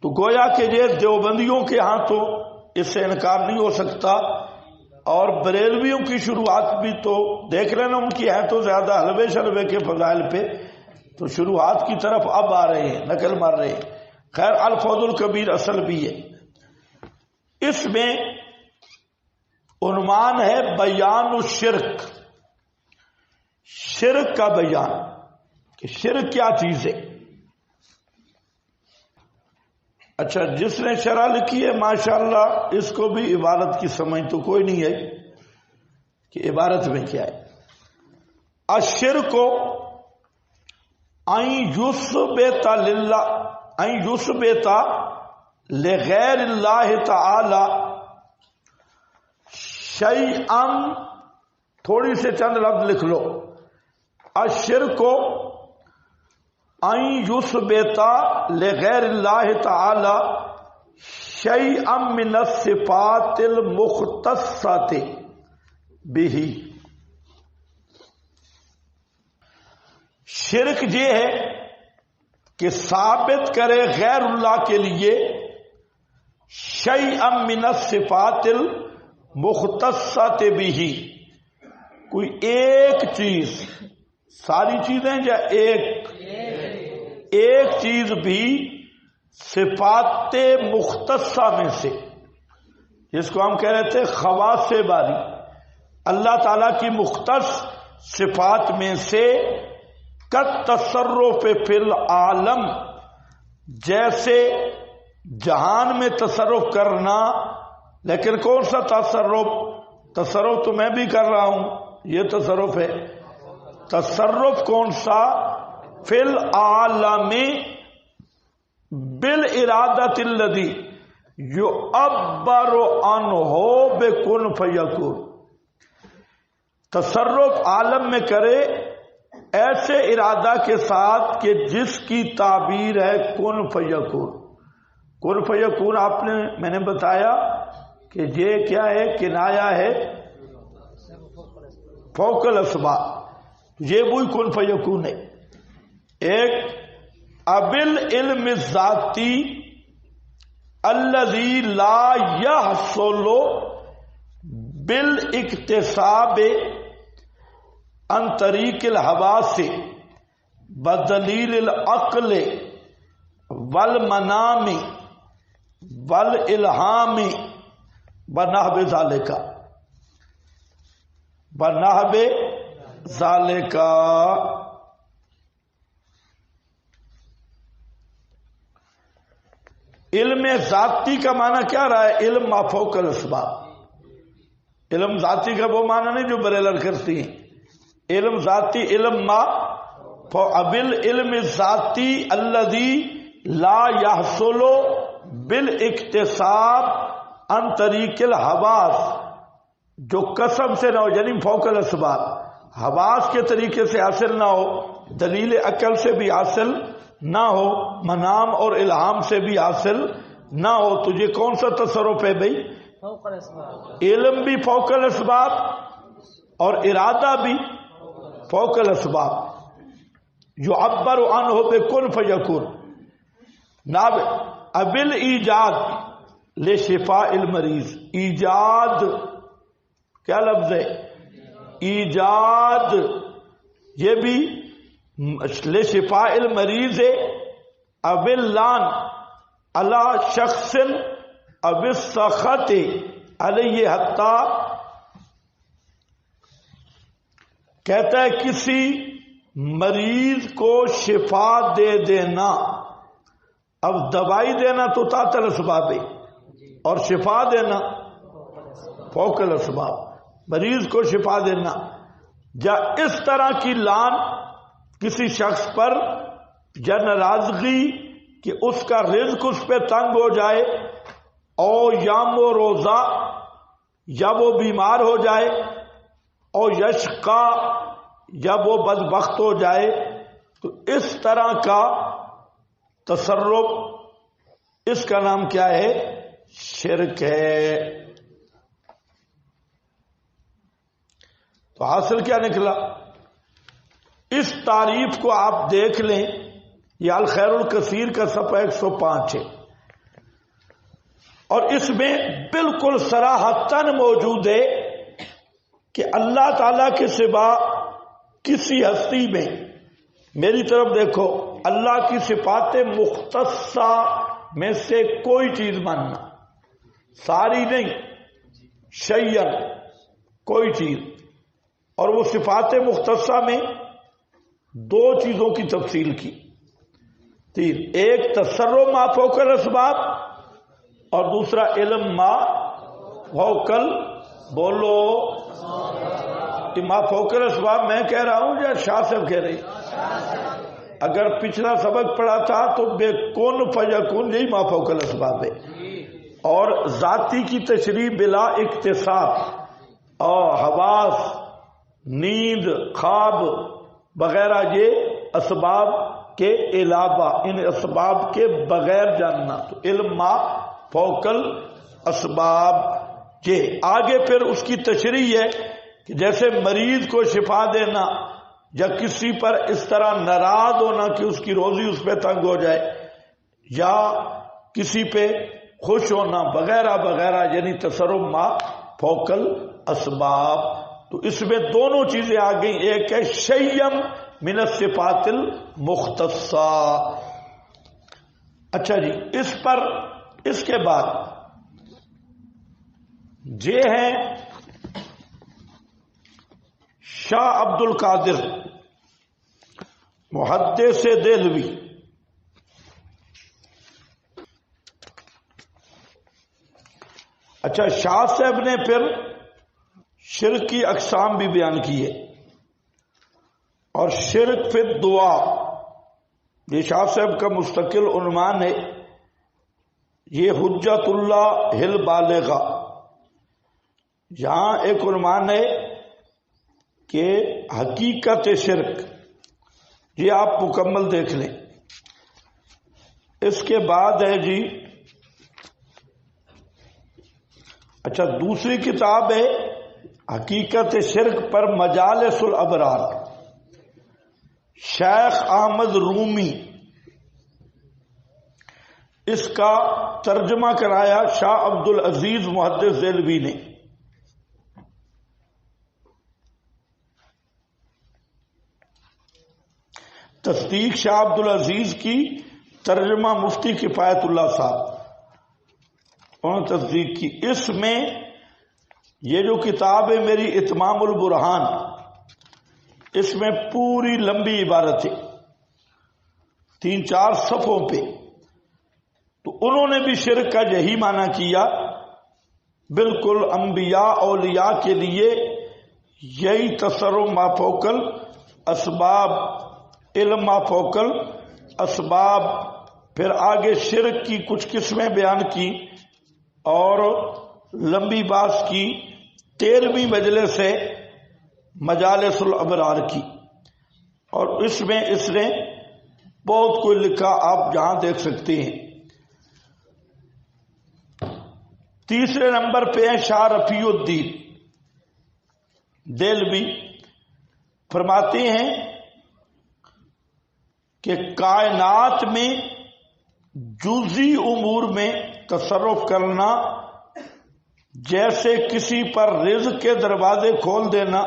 تو گویا کہ یہ دیوبندیوں کے ہاں تو اس سے انکار نہیں ہو سکتا، اور بریلویوں کی شروعات بھی تو دیکھ لینا ان کی ہے تو زیادہ حلوے شلوے کے فضائل پہ، تو شروعات کی طرف اب آ رہے ہیں، نقل مار رہے ہیں۔ خیر الفوز الکبیر اصل بھی ہے، اس میں عنوان ہے بیان الشرک، شرک کا بیان کہ شرک کیا چیز ہے۔ اچھا، جس نے شرح لکھی ہے ماشاءاللہ اس کو بھی عبارت کی سمجھ تو کوئی نہیں ہے کہ عبارت میں کیا ہے۔ الشرک ان یثبت للہ ان یثبت لغیر اللہ تعالی شیئا، تھوڑی سے چند لفظ لکھ لو، الشرک ان یثبت لغیر اللہ تعالی شیئا من الصفات المختصۃ بہ، شرک یہ ہے کہ ثابت کرے غیر اللہ کے لیے شیئا من الصفات المختصۃ بہ، کوئی ایک چیز، ساری چیزیں یا ایک چیز بھی صفات مختصہ میں سے، جس کو ہم کہہ رہے تھے خواص باری، اللہ تعالی کی مختص صفات میں سے، کالتصرف فی العالم، جیسے جہان میں تصرف کرنا، لیکن کون سا تصرف؟ تصرف تو میں بھی کر رہا ہوں، یہ تصرف ہے، تصرف کون سا؟ فی العالم بالارادۃ الذی یعبر عنہ بکن فیکون، تصرف عالم میں کرے ایسے ارادہ کے ساتھ کہ جس کی تعبیر ہے کن فیکون۔ کن فیکون میں نے بتایا کہ یہ کیا ہے؟ کنایا ہے فوق الاسباب، یہ وہی کن فیکون ہے۔ ایک ابل علم ذاتی الذی لا یحصل بالاکتساب عن طریق الحواس بدلیل العقل والمنام والالہام بنحو ذالک، بنحو ذالک۔ علم ذاتی کا معنی کیا رہا ہے؟ علم ما فوق الاسباب، علم ذاتی کا وہ معنی نہیں جو بریلر کرتی ہیں، علم ذاتی علم ما ابل علم ذاتی الذی لا یحصل بالاکتساب عن طریق الحواس، جو قسم سے نہ ہو، یعنی فوق الاسباب، حواس کے طریقے سے حاصل نہ ہو، دلیل عقل سے بھی حاصل نہ ہو، منام اور الہام سے بھی حاصل نہ ہو، تو یہ کون سا تصرف ہے بھائی؟ علم بھی فوق الاسباب اور ارادہ بھی فوق الاسباب، یعبر عنہ بکن فیکون۔ ناب ابل ایجاد لشفاء المریض، ایجاد کیا لفظ ہے؟ ایجاد، یہ بھی لشفاء المریض ہے۔ ابل لان علی شخص اب السخط علیہ حتی، کہتا ہے کسی مریض کو شفا دے دینا. اب دوائی دینا تو تحت الاسباب ہے اور شفا دینا فوق الاسباب. مریض کو شفا دینا یا اس طرح کی لان کسی شخص پر یا ناراضگی کہ اس کا رزق اس پہ تنگ ہو جائے، اور یام و روزہ یا وہ بیمار ہو جائے، اور یشقا یا وہ بدبخت ہو جائے، تو اس طرح کا تصرف اس کا نام کیا ہے؟ شرک ہے. تو حاصل کیا نکلا؟ اس تعریف کو آپ دیکھ لیں، یہ الخیر الکثیر کا صفحہ 105 ہے، اور اس میں بالکل صراحتاً موجود ہے کہ اللہ تعالی کے سوا کسی ہستی میں، میری طرف دیکھو، اللہ کی صفات مختصہ میں سے کوئی چیز ماننا، ساری نہیں، شیئن کوئی چیز. اور وہ صفات مختصہ میں دو چیزوں کی تفصیل کی. تین، ایک تصرف ما فوق الاسباب اور دوسرا علم ما فوق بولو ما فوق الاسباب میں کہہ رہا ہوں یا شاہ صاحب کہہ رہی؟ اگر پچھلا سبق پڑھا تھا تو بے کون فیکون یہی ما فوق الاسباب ہے. اور ذاتی کی تشریح بلا اکتساب اور حواس، نیند، خواب وغیرہ یہ اسباب کے علاوہ، ان اسباب کے بغیر جاننا، تو علم ما فوق الاسباب. یہ آگے پھر اس کی تشریح ہے کہ جیسے مریض کو شفا دینا یا کسی پر اس طرح ناراض ہونا کہ اس کی روزی اس پہ تنگ ہو جائے، یا کسی پہ خوش ہونا وغیرہ وغیرہ، یعنی تصرف ما فوق الاسباب. تو اس میں دونوں چیزیں آ گئی، ایک ہے شیئم من الصفات المختصہ. اچھا جی، اس پر اس کے بعد یہ ہے شاہ عبد القادر محدث دہلوی. اچھا، شاہ صاحب نے پھر شرک کی اقسام بھی بیان کی ہے، اور شرک فی الدعا یہ شاہ صاحب کا مستقل عنوان ہے. یہ حجت اللہ البالغہ، یہاں ایک عنوان ہے کہ حقیقت شرک، یہ آپ مکمل دیکھ لیں. اس کے بعد ہے جی، اچھا دوسری کتاب ہے حقیقت شرک پر مجالس الابرار، شیخ احمد رومی، اس کا ترجمہ کرایا شاہ عبد العزیز محدث دہلوی نے. تصدیق شاہ عبد العزیز کی ترجمہ مفتی کفایت اللہ صاحب انہوں نے تصدیق کی. اس میں یہ جو کتاب ہے میری اتمام البرہان، اس میں پوری لمبی عبارت ہے 3-4 صفحوں پہ. تو انہوں نے بھی شرک کا یہی معنی کیا، بالکل انبیاء اولیاء کے لیے یہی تصرف ما فوق الاسباب، علم ما فوق الاسباب. پھر آگے شرک کی کچھ قسمیں بیان کی اور لمبی باس کی. 13ویں مجلس سے مجالس الابرار کی، اور اس میں اس نے بہت کوئی لکھا، آپ جہاں دیکھ سکتے ہیں. تیسرے نمبر پہ ہے شاہ رفیع الدین دہلوی، فرماتے ہیں کہ کائنات میں جزئی امور میں تصرف کرنا، جیسے کسی پر رزق کے دروازے کھول دینا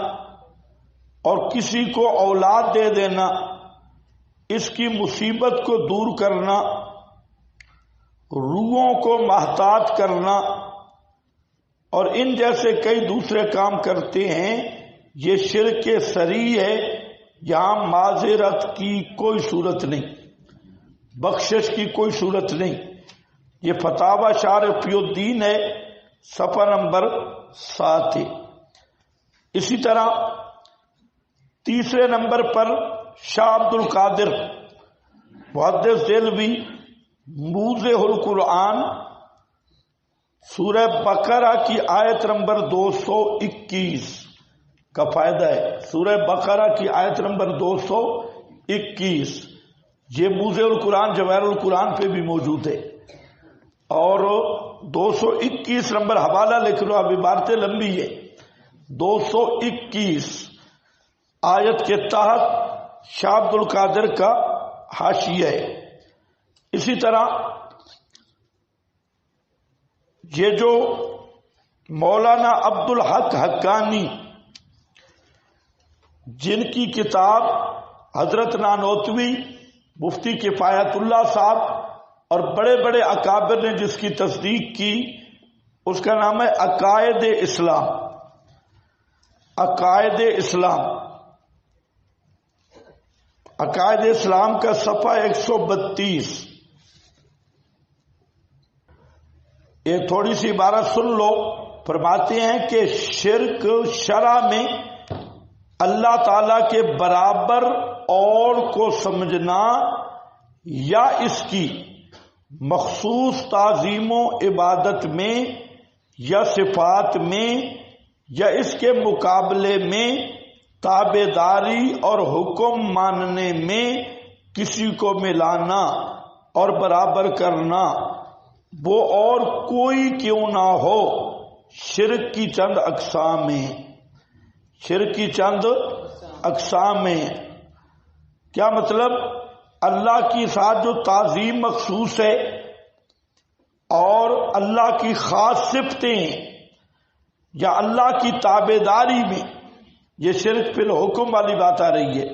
اور کسی کو اولاد دے دینا، اس کی مصیبت کو دور کرنا، روحوں کو محتاط کرنا، اور ان جیسے کئی دوسرے کام کرتے ہیں، یہ شرک صریح ہے یہاں معذرت کی کوئی صورت نہیں، بخشش کی کوئی صورت نہیں۔ یہ فتاوی شارفی الدین ہے، صفحہ نمبر 7 ہے۔ اسی طرح تیسرے نمبر پر شاہ عبد القادر محدث دہلوی موضح القرآن سورہ بقرہ کی آیت نمبر 221 کا فائدہ ہے۔ سورہ بقرہ کی آیت نمبر 221 یہ موضح القرآن جواہر القرآن پہ بھی موجود ہے، اور 221 نمبر حوالہ لکھ لو، اب عبارتیں لمبی ہے۔ 221 آیت کے تحت شاہ عبد القادر کا حاشیہ ہے۔ اسی طرح یہ جو مولانا عبد الحق حقانی جن کی کتاب حضرت نانوتوی، مفتی کفایت اللہ صاحب اور بڑے بڑے اکابر نے جس کی تصدیق کی، اس کا نام ہے عقائد اسلام۔ عقائد اسلام، عقائد اسلام کا صفحہ 132۔ یہ تھوڑی سی عبارت سن لو، فرماتے ہیں کہ شرک شرع میں اللہ تعالی کے برابر اور کو سمجھنا یا اس کی مخصوص تعظیم و عبادت میں یا صفات میں یا اس کے مقابلے میں تابع داری اور حکم ماننے میں کسی کو ملانا اور برابر کرنا، وہ اور کوئی کیوں نہ ہو، شرک کی چند اقسام ہیں۔ شرک کی چند اقسام ہیں۔ کیا مطلب؟ اللہ کی ساتھ جو تعظیم مخصوص ہے اور اللہ کی خاص صفتیں ہیں یا اللہ کی تابع داری میں، یہ شرک فی الحکم والی بات آ رہی ہے۔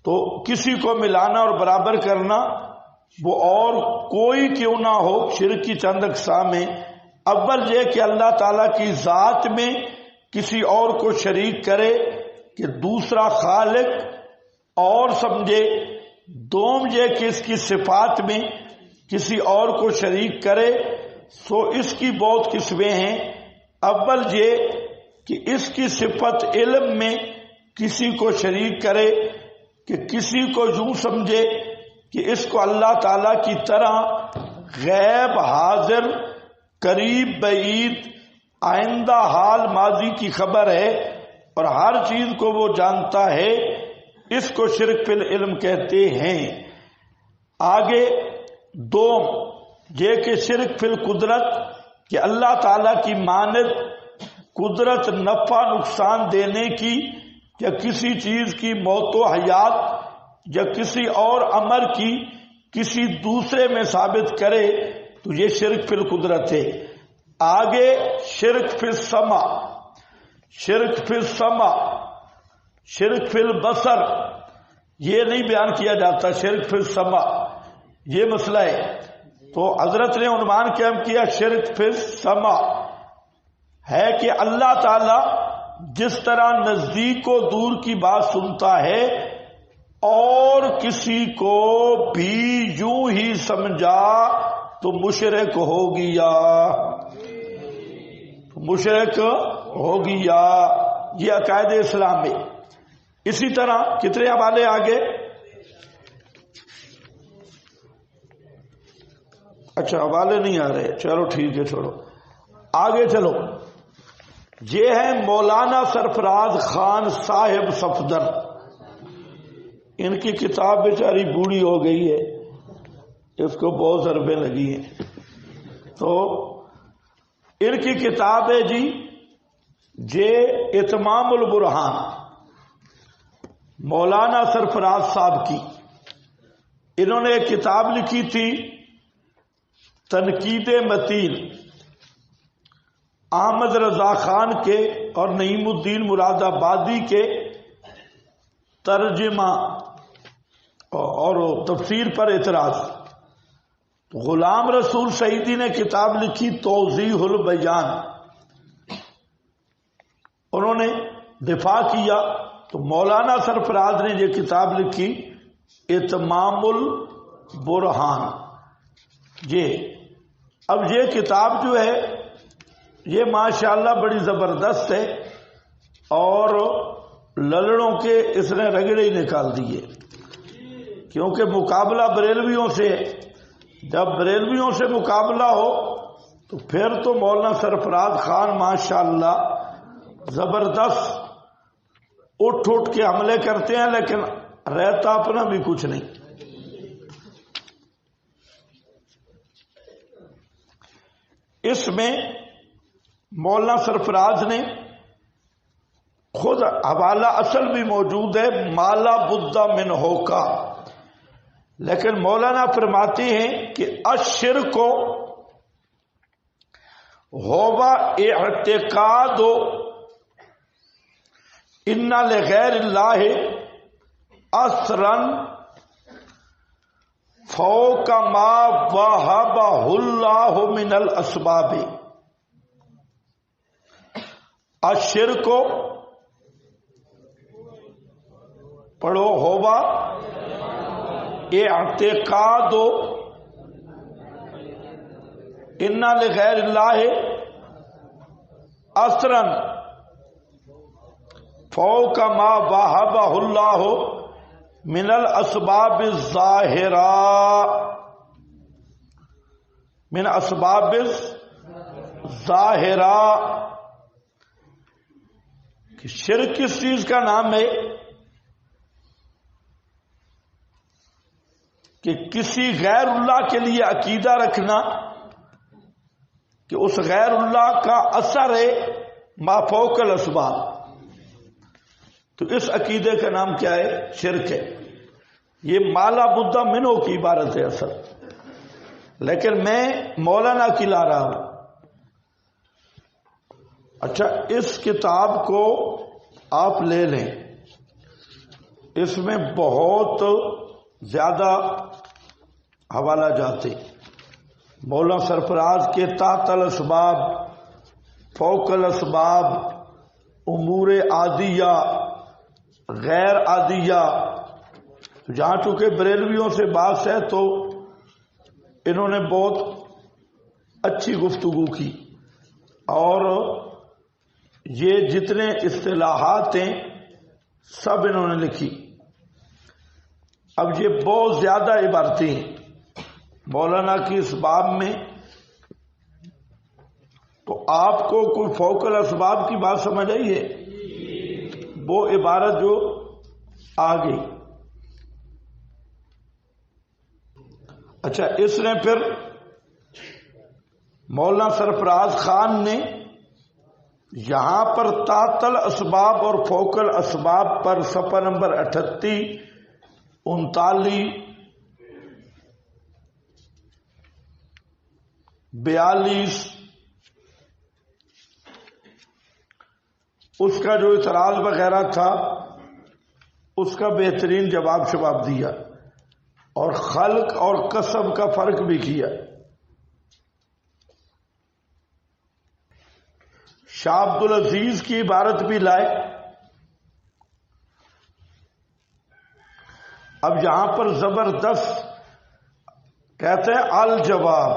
تو کسی کو ملانا اور برابر کرنا، وہ اور کوئی کیوں نہ ہو، شرک کی چند اقسام ہیں۔ اول یہ کہ اللہ تعالیٰ کی ذات میں کسی اور کو شریک کرے کہ دوسرا خالق اور سمجھے۔ دوم یہ کہ اس کی صفات میں کسی اور کو شریک کرے، سو اس کی بہت قسمیں ہیں۔ اول یہ کہ اس کی صفت علم میں کسی کو شریک کرے کہ کسی کو یوں سمجھے کہ اس کو اللہ تعالی کی طرح غیب، حاضر، قریب، بعید، آئندہ، حال، ماضی کی خبر ہے اور ہر چیز کو وہ جانتا ہے، اس کو شرک فی العلم کہتے ہیں۔ آگے دوم یہ کہ شرک فی القدرت، کہ اللہ تعالی کی مانند قدرت نفع نقصان دینے کی یا کسی چیز کی موت و حیات یا کسی اور امر کی کسی دوسرے میں ثابت کرے تو یہ شرک فی القدرت ہے۔ آگے شرک فی السمع، شرک فی السمع، شرک فی البصر، یہ نہیں بیان کیا جاتا، شرک فی السمع یہ مسئلہ ہے۔ تو حضرت نے عنوان قائم کیا شرک فی السمع ہے کہ اللہ تعالی جس طرح نزدیک و دور کی بات سنتا ہے اور کسی کو بھی یوں ہی سمجھا تو مشرک ہو گیا، مشرک ہو گیا۔ یہ عقائد اسلام میں۔ اسی طرح کتنے حوالے آگے؟ اچھا حوالے نہیں آ رہے، چلو ٹھیک ہے، چھوڑو آگے چلو۔ یہ ہے مولانا سرفراز خان صاحب صفدر، ان کی کتاب بیچاری بوڑھی ہو گئی ہے، اس کو بہت ضربیں لگی ہیں، تو ان کی کتاب ہے جی یہ اتمام البرہان، مولانا سرفراز صاحب کی۔ انہوں نے ایک کتاب لکھی تھی تنقید متین، احمد رضا خان کے اور نعیم الدین مراد آبادی کے ترجمہ اور تفسیر پر اعتراض۔ غلام رسول سعیدی نے کتاب لکھی توضیح البیان، انہوں نے دفاع کیا تو مولانا سرفراز نے یہ کتاب لکھی اتمام البرہان. اب یہ کتاب جو ہے یہ ماشاءاللہ بڑی زبردست ہے اور للڑوں کے اس نے رگڑے ہی نکال دیے، کیونکہ مقابلہ بریلویوں سے، جب بریلویوں سے مقابلہ ہو تو پھر تو مولانا سرفراز خان ماشاءاللہ زبردست اٹھ کے حملے کرتے ہیں، لیکن رہتا اپنا بھی کچھ نہیں. اس میں مولانا سرفراز نے خود حوالہ اصل بھی موجود ہے مالا بدھا منہ کا، لیکن مولانا فرماتے ہیں کہ الشرک ہوا اعتقاد ان لغیر اللہ اثرا فوق ما وهبہ اللہ من الاسباب. الشرک پڑھو ہوبا اعتقاد ان لغیر اللہ اثرا فوق ما وهبہ اللہ من الاسباب الظاہرہ، من اسباب الظاہرہ. شرک کس چیز کا نام ہے کہ کسی غیر اللہ کے لیے عقیدہ رکھنا کہ اس غیر اللہ کا اثر ہے ما فوق الاسباب، تو اس عقیدے کا نام کیا ہے؟ شرک ہے. یہ مالا بدھا منو کی عبارت ہے اصل، لیکن میں مولانا کی لا رہا ہوں. اچھا، اس کتاب کو آپ لے لیں، اس میں بہت زیادہ حوالہ جاتے. مولانا سرفراز کے تحت الاسباب، فوق الاسباب، امور عادیہ، غیر عادیہ. جہاں چونکہ بریلویوں سے بات ہے تو انہوں نے بہت اچھی گفتگو کی، اور یہ جتنے اصطلاحات ہیں سب انہوں نے لکھی. اب یہ بہت زیادہ عبارتیں ہیں مولانا کی اس باب میں، تو آپ کو کوئی فوق الاسباب کی بات سمجھ آئی ہے؟ وہ عبارت جو آ گئی. اچھا، اس نے پھر مولانا سرفراز خان نے یہاں پر تحت الاسباب اور فوق الاسباب پر صفحہ نمبر 38، 39، 42 اس کا جو اعتراض وغیرہ تھا اس کا بہترین جواب شباب دیا، اور خلق اور کسب کا فرق بھی کیا. شاہ عبد العزیز کی عبارت بھی لائے. اب یہاں پر زبردست کہتے ہیں الجواب.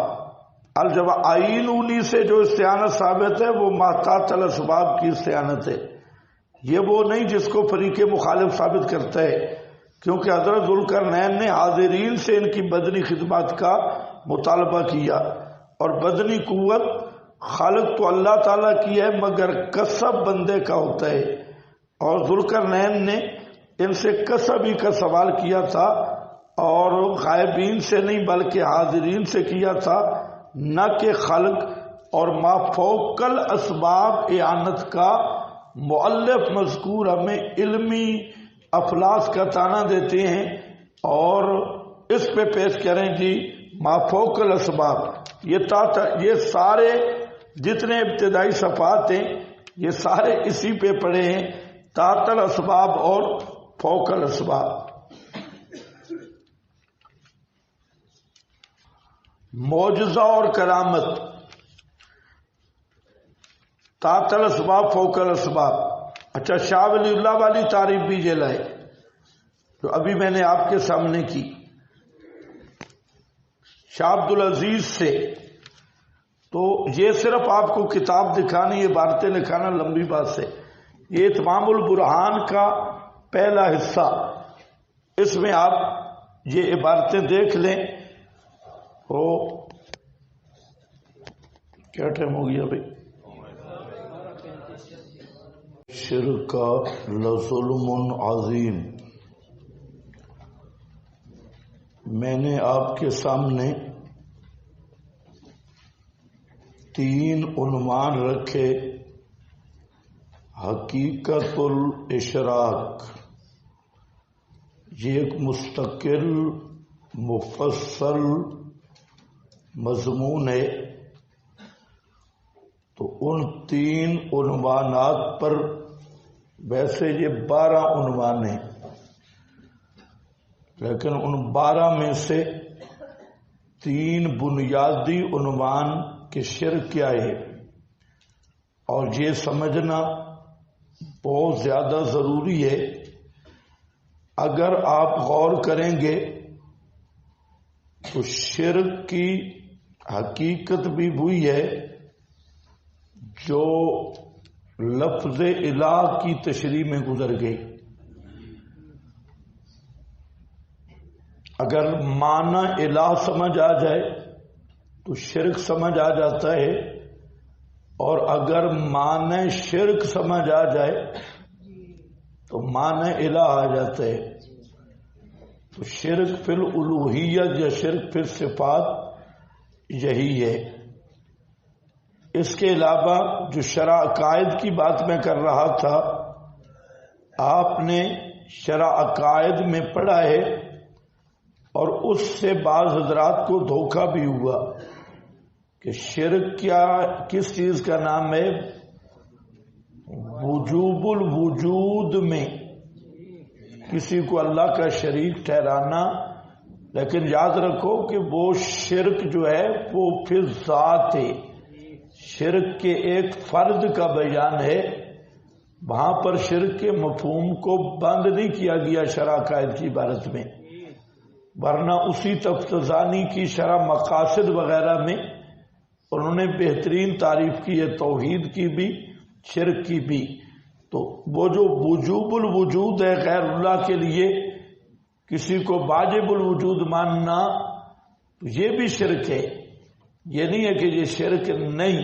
الجواب آئین اونی سے جو استعانت ثابت ہے وہ محتاط الاسباب کی استعانت ہے. یہ وہ نہیں جس کو فریق مخالف ثابت کرتا ہے، کیونکہ حضرت ذوالقرنین نے حاضرین سے ان کی بدنی خدمات کا مطالبہ کیا، اور بدنی قوت خالق تو اللہ تعالیٰ کی ہے مگر کسب بندے کا ہوتا ہے، اور ذوالقرنین نے ان سے کسب ہی کا سوال کیا تھا، اور غائبین سے نہیں بلکہ حاضرین سے کیا تھا، نہ کہ خلق. اور ما فوق الاسباب اعانت کا مؤلف مذکور ہمیں علمی افلاس کا تانا دیتے ہیں، اور اس پہ پیش کریں جی ما فوق الاسباب. یہ سارے جتنے ابتدائی صفحات ہیں یہ سارے اسی پہ پڑے ہیں، تحت الاسباب اور فوق الاسباب. معجزہ اور کرامت، تحت الاسباب فوق الاسباب. اچھا، شاہ ولی اللہ والی تعریف بھی یہ لائے جو ابھی میں نے آپ کے سامنے کی شاہ عبد العزیز سے، تو یہ صرف آپ کو کتاب دکھانی، یہ عبارتیں لکھانا لمبی بات ہے۔ یہ اتمام البرہان کا پہلا حصہ، اس میں آپ یہ عبارتیں دیکھ لیں۔ او کیا ٹائم ہو گیا بھائی؟ شرک لظلم عظیم۔ میں نے آپ کے سامنے 3 عنوان رکھے: حقیقت الاشراق، یہ ایک مستقل مفصل مضمون ہے، تو ان 3 عنوانات پر ویسے یہ 12 عنوان ہیں، لیکن ان 12 میں سے 3 بنیادی عنوان کہ شرک کیا ہے، اور یہ سمجھنا بہت زیادہ ضروری ہے۔ اگر آپ غور کریں گے تو شرک کی حقیقت بھی وہی ہے جو لفظ الہ کی تشریح میں گزر گئی۔ اگر معنی الہ سمجھ آ جائے تو شرک سمجھ آ جاتا ہے، اور اگر معنی شرک سمجھ آ جائے تو معنی الہ آ جاتا ہے۔ تو شرک فی الالوہیت یا شرک فی الصفات یہی ہے۔ اس کے علاوہ جو شرع عقائد کی بات میں کر رہا تھا، آپ نے شرع عقائد میں پڑھا ہے، اور اس سے بعض حضرات کو دھوکہ بھی ہوا کہ شرک کیا کس چیز کا نام ہے؟ وجوب الوجود میں کسی کو اللہ کا شریک ٹھہرانا۔ لیکن یاد رکھو کہ وہ شرک جو ہے وہ پھر ذات ہے، شرک کے ایک فرد کا بیان ہے، وہاں پر شرک کے مفہوم کو بند نہیں کیا گیا شرع عقائد کی عبارت میں، ورنہ اسی تفتزانی کی شرح مقاصد وغیرہ میں انہوں نے بہترین تعریف کی ہے، توحید کی بھی شرک کی بھی۔ تو وہ جو وجوب الوجود ہے غیر اللہ کے لیے، کسی کو واجب الوجود ماننا، تو یہ بھی شرک ہے، یہ نہیں ہے کہ یہ شرک نہیں۔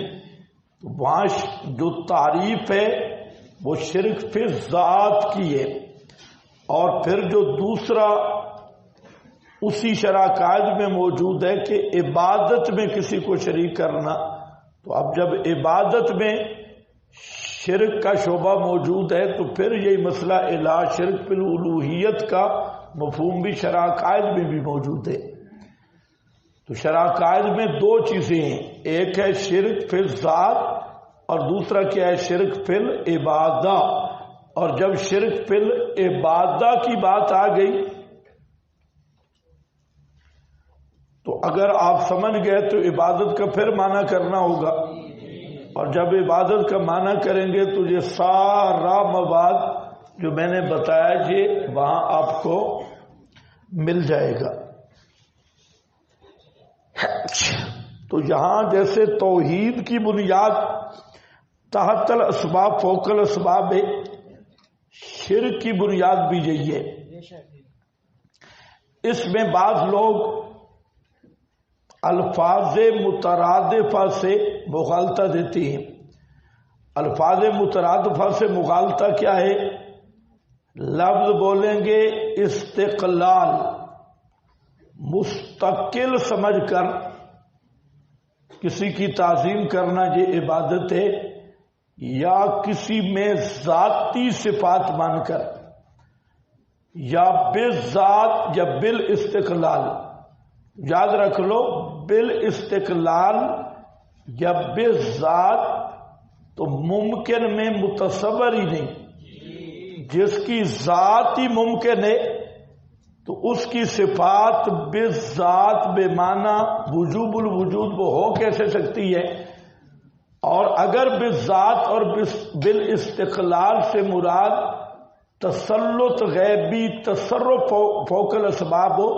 تو وہاں جو تعریف ہے وہ شرک پھر ذات کی ہے، اور پھر جو دوسرا اسی شرع عقائد میں موجود ہے کہ عبادت میں کسی کو شریک کرنا، تو اب جب عبادت میں شرک کا شعبہ موجود ہے تو پھر یہی مسئلہ الہ شرک فی الالوہیت کا مفہوم بھی شرع عقائد میں بھی موجود ہے۔ تو شرع عقائد میں 2 چیزیں ہیں، ایک ہے شرک فی الذات اور دوسرا کیا ہے؟ شرک فی العبادہ۔ اور جب شرک فی العبادہ کی بات آ گئی تو اگر آپ سمجھ گئے تو عبادت کا پھر معنی کرنا ہوگا، اور جب عبادت کا معنی کریں گے تو یہ سارا مواد جو میں نے بتایا یہ وہاں آپ کو مل جائے گا۔ تو یہاں جیسے توحید کی بنیاد تحت الاسباب فوق الاسباب ہے، شرک کی بنیاد بھی یہی ہے۔ اس میں بعض لوگ الفاظ مترادفہ سے مغالطہ دیتی ہیں۔ الفاظ مترادفہ سے مغالطہ کیا ہے؟ لفظ بولیں گے استقلال، مستقل سمجھ کر کسی کی تعظیم کرنا یہ عبادت ہے، یا کسی میں ذاتی صفات مان کر، یا بالذات یا بالاستقلال۔ یاد رکھ لو، بالاستقلال یا بالذات تو ممکن میں متصور ہی نہیں، جس کی ذات ہی ممکن ہے تو اس کی صفات بالذات بے معنی وجوب الوجود وہ ہو کیسے سکتی ہے؟ اور اگر بالذات اور بالاستقلال سے مراد تسلط غیبی تصرف فوق الاسباب ہو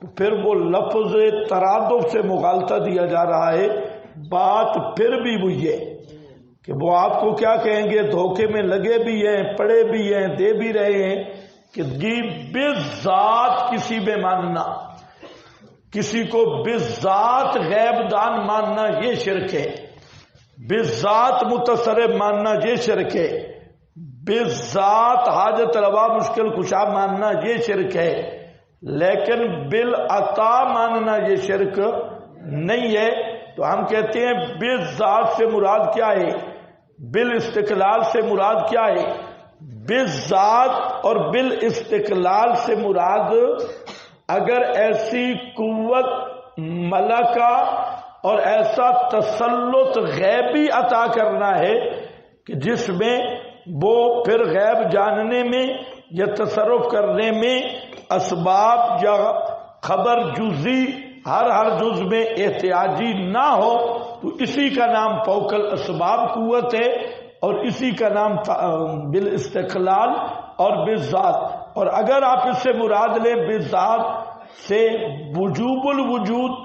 تو پھر وہ لفظ ترادف سے مغالطہ دیا جا رہا ہے. بات پھر بھی وہی ہے کہ وہ آپ کو کیا کہیں گے، دھوکے میں لگے بھی ہیں، پڑے بھی ہیں، دے بھی رہے ہیں کہ جی بالذات کسی میں ماننا، کسی کو بالذات غیب دان ماننا یہ شرک ہے، بالذات متصرف ماننا یہ شرک ہے، بالذات حاجت روا مشکل کشا ماننا یہ شرک ہے. لیکن بالعطا ماننا یہ شرک نہیں ہے. تو ہم کہتے ہیں بالذات سے مراد کیا ہے، بالاستقلال سے مراد کیا ہے. بالذات اور بالاستقلال سے مراد اگر ایسی قوت ملکہ اور ایسا تسلط غیبی عطا کرنا ہے کہ جس میں وہ پھر غیب جاننے میں یا تصرف کرنے میں اسباب یا خبر جزی ہر جز میں احتیاجی نہ ہو، تو اسی کا نام فوق الاسباب قوت ہے اور اسی کا نام بالاستقلال اور بالذات. اور اگر آپ اس سے مراد لیں بالذات سے وجوب الوجود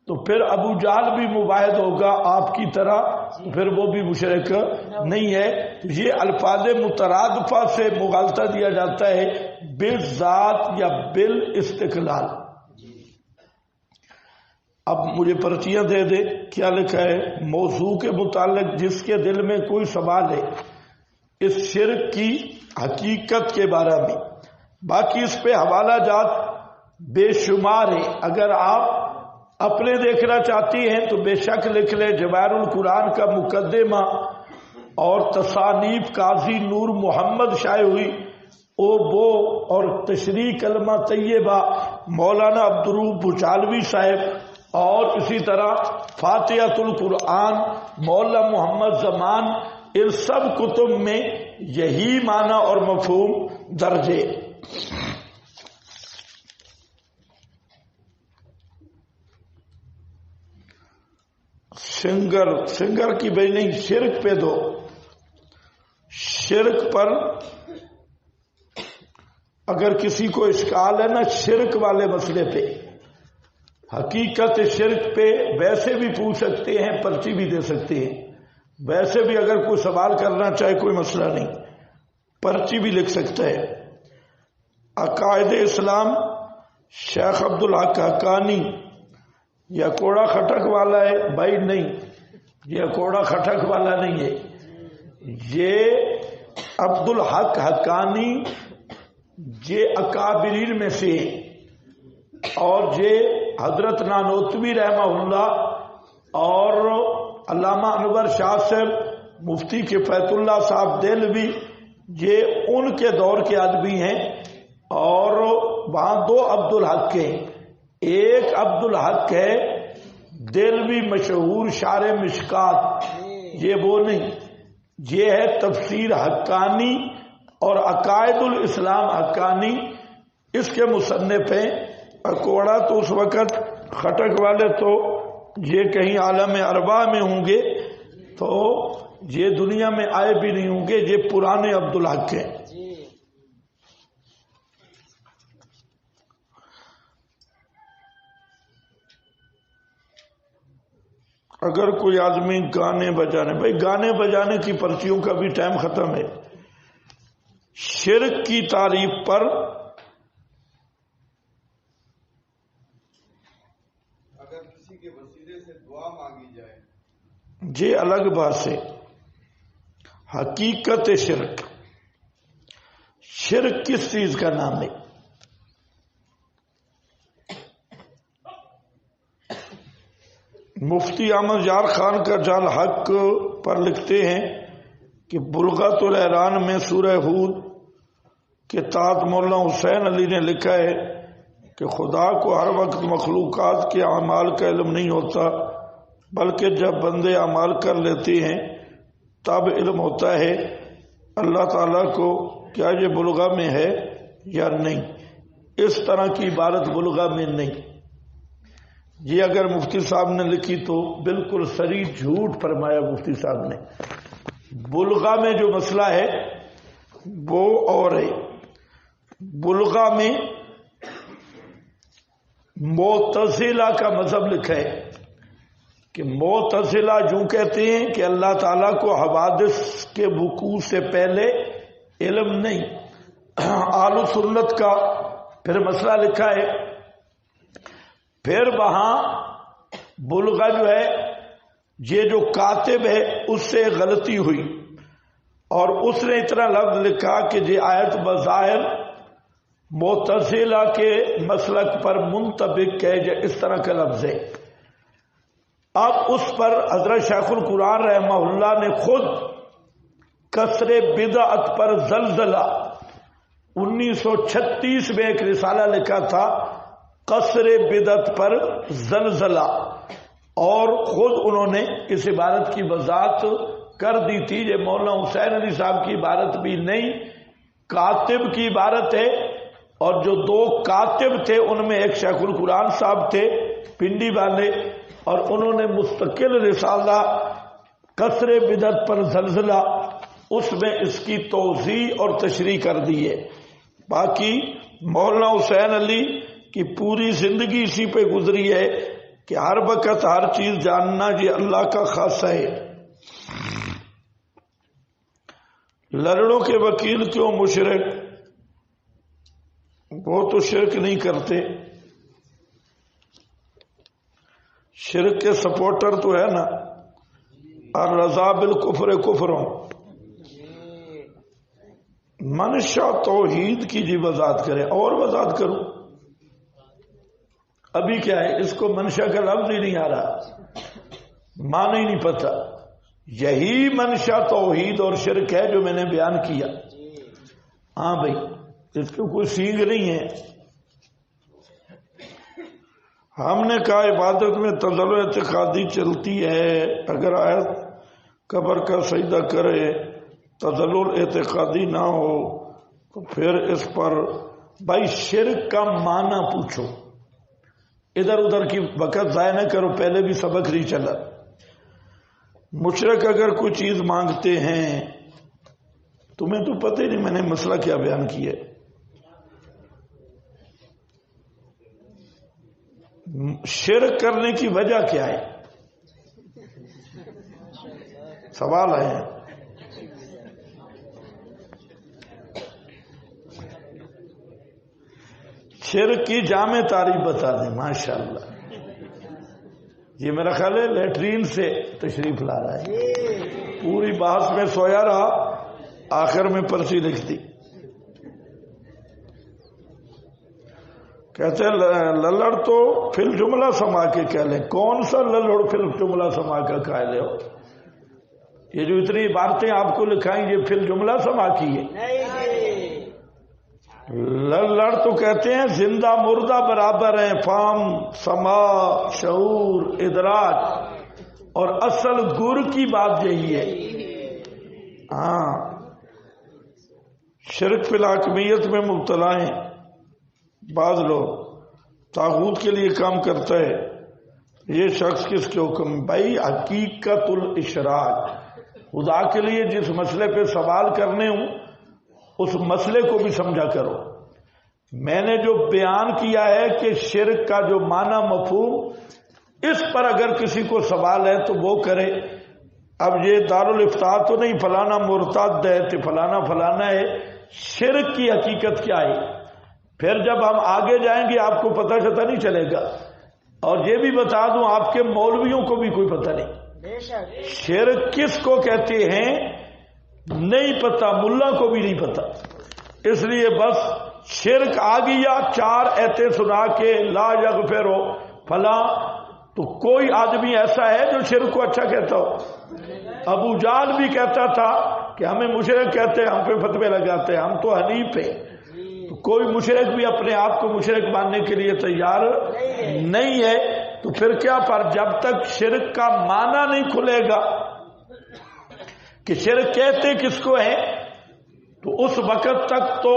تو پھر ابو جہل بھی مباحد ہوگا آپ کی طرح، تو پھر وہ بھی مشرک نہیں ہے. یہ الفاظ مترادفہ سے مغالطہ دیا جاتا ہے بالذات یا بالاستقلال. اب مجھے پرچیاں دے دے کیا لکھا ہے موضوع کے متعلق. جس کے دل میں کوئی سوال ہے اس شرک کی حقیقت کے بارے میں، باقی اس پہ حوالہ جات بے شمار ہے. اگر آپ اپنے دیکھنا چاہتی ہیں تو بے شک لکھ لیں جواہر القرآن کا مقدمہ اور تصانیف قاضی نور محمد شائع ہوئی وہ اور تشریح کلمہ طیبہ مولانا عبدالروف بچالوی صاحب، اور اسی طرح فاتحۃ القرآن مولانا محمد زمان. ان سب کتب میں یہی معنی اور مفہوم درج ہے. سنگر کی بھائی نہیں، شرک پہ دو. شرک پر اگر کسی کو اشکال ہے نا شرک والے مسئلے پہ، حقیقت شرک پہ ویسے بھی پوچھ سکتے ہیں، پرچی بھی دے سکتے ہیں. ویسے بھی اگر کوئی سوال کرنا چاہے کوئی مسئلہ نہیں، پرچی بھی لکھ سکتا ہے. عقائد اسلام شیخ عبدالحق حقانی یہ کوڑا خٹک والا ہے بھائی؟ نہیں، یہ کوڑا خٹک والا نہیں ہے. یہ عبدالحق حقانی یہ اکابرین میں سے، اور یہ حضرت نانوتوی رحمہ اللہ اور علامہ انور شاہ صاحب مفتی کفایت اللہ صاحب دہلوی یہ ان کے دور کے آدمی ہیں. اور وہاں دو عبدالحق ہیں، ایک عبدالحق ہے دہلوی مشہور شارح مشکات، یہ وہ نہیں، یہ ہے تفسیر حقانی اور عقائد الاسلام حقانی، اس کے مصنف ہیں. اکوڑا تو اس وقت خٹک والے تو یہ کہیں عالم ارواح میں ہوں گے، تو یہ دنیا میں آئے بھی نہیں ہوں گے، یہ پرانے عبدالحق ہیں. اگر کوئی آدمی گانے بجانے، بھائی گانے بجانے کی پرچیوں کا بھی ٹائم ختم ہے. شرک کی تعریف پر اگر کسی کے وسیلے سے دعا مانگی جائے یہ الگ بات ہے. حقیقت شرک، شرک کس چیز کا نام ہے؟ مفتی احمد یار خان کا جال حق پر لکھتے ہیں کہ بلغت الحران میں سورہ ہود کے تحت مولانا حسین علی نے لکھا ہے کہ خدا کو ہر وقت مخلوقات کے اعمال کا علم نہیں ہوتا، بلکہ جب بندے اعمال کر لیتے ہیں تب علم ہوتا ہے. اللہ تعالیٰ کو کیا یہ بلغہ میں ہے یا نہیں؟ اس طرح کی عبارت بلغہ میں نہیں. جی اگر مفتی صاحب نے لکھی تو بالکل صریح جھوٹ فرمایا مفتی صاحب نے. بلغہ میں جو مسئلہ ہے وہ اور ہے. بلغہ میں معتزلہ کا مذہب لکھا ہے کہ معتزلہ یوں کہتے ہیں کہ اللہ تعالیٰ کو حوادث کے وقوع سے پہلے علم نہیں. اہل سنت کا پھر مسئلہ لکھا ہے. پھر وہاں بلغہ جو ہے یہ جو کاتب ہے اس سے غلطی ہوئی اور اس نے اتنا لفظ لکھا کہ یہ آیت بظاہر معتزلہ کے مسلک پر منطبق ہے. یہ اس طرح کا لفظ ہے. اب اس پر حضرت شیخ القرآن رحمہ اللہ نے خود کسر بدعت پر زلزلہ 1936 میں ایک رسالہ لکھا تھا کسر بدعت پر زلزلہ، اور خود انہوں نے اس عبارت کی وضاحت کر دی تھی. یہ مولانا حسین علی صاحب کی عبارت بھی نہیں، کاتب کی عبارت ہے. اور جو دو کاتب تھے ان میں ایک شیخ القرآن صاحب تھے پنڈی والے، اور انہوں نے مستقل رسالہ کسر بدعت پر زلزلہ اس میں اس کی توضیح اور تشریح کر دی ہے. باقی مولانا حسین علی کی پوری زندگی اسی پہ گزری ہے کہ ہر وقت ہر چیز جاننا یہ اللہ کا خاصہ ہے. لڑڑوں کے وکیل کیوں مشرک؟ وہ تو شرک نہیں کرتے. شرک کے سپورٹر تو ہے نا. الرضا بالکفر کفروں. منشا توحید کی جی وضاحت کرے. اور وضاحت کروں ابھی کیا ہے، اس کو منشا کا لفظ ہی نہیں آ رہا، معنی ہی نہیں پتا. یہی منشا توحید اور شرک ہے جو میں نے بیان کیا. ہاں بھائی اس کو کوئی سینگ نہیں ہے. ہم نے کہا عبادت میں تزلزل اعتقادی چلتی ہے. اگر آیت قبر کا سجدہ کرے تزلزل اعتقادی نہ ہو تو پھر اس پر بھائی شرک کا معنی پوچھو. ادھر ادھر کی وقت ضائع نہ کرو، پہلے بھی سبق نہیں چلا. مشرک اگر کوئی چیز مانگتے ہیں، تمہیں تو پتہ ہی نہیں میں نے مسئلہ کیا بیان کیا. شرک کرنے کی وجہ کیا ہے؟ سوال ہے. شرک کی جامع تعریف بتا دیں. ماشاء اللہ یہ میرا خیال ہے لیٹرین سے تشریف لا رہا ہے. پوری بحث میں سویا رہا، آخر میں پرچی لکھ دی. کہتے ہیں للڑ تو فل جملہ سما کے کہہ لیں. کون سا للڑ فل جملہ سما کا قائل ہو؟ یہ جو اتنی عبارتیں آپ کو لکھائیں یہ فل جملہ سما کی ہے. لڑ تو کہتے ہیں زندہ مردہ برابر ہیں، فام سما شعور ادراک، اور اصل گر کی بات یہی ہے. ہاں شرک فی الحاکمیت میں مبتلا ہیں بعض لوگ. طاغوت کے لیے کام کرتا ہے یہ شخص کس کے حکم؟ بھائی حقیقت الاشراک، خدا کے لیے جس مسئلے پہ سوال کرنے ہوں اس مسئلے کو بھی سمجھا کرو. میں نے جو بیان کیا ہے کہ شرک کا جو معنی مفہوم، اس پر اگر کسی کو سوال ہے تو وہ کرے. اب یہ دارالافتاء تو نہیں فلانا مرتد ہے تو فلانا فلانا ہے. شرک کی حقیقت کیا ہے؟ پھر جب ہم آگے جائیں گے آپ کو پتہ شتہ نہیں چلے گا. اور یہ بھی بتا دوں آپ کے مولویوں کو بھی کوئی پتہ نہیں شرک کس کو کہتے ہیں، نہیں پتا. ملا کو بھی نہیں پتا. اس لیے بس شرک آ گیا، چار ایتے سنا کے لا یغفر فلاں. تو کوئی آدمی ایسا ہے جو شرک کو اچھا کہتا ہو؟ ابو جہل بھی کہتا تھا کہ ہمیں مشرک کہتے ہیں، ہم پہ فتوے لگاتے ہیں، ہم تو حنیف ہیں. تو کوئی مشرک بھی اپنے آپ کو مشرک ماننے کے لیے تیار نہیں ہے. تو پھر کیا پر جب تک شرک کا معنی نہیں کھلے گا کہ شرک کہتے کس کو ہے، تو اس وقت تک تو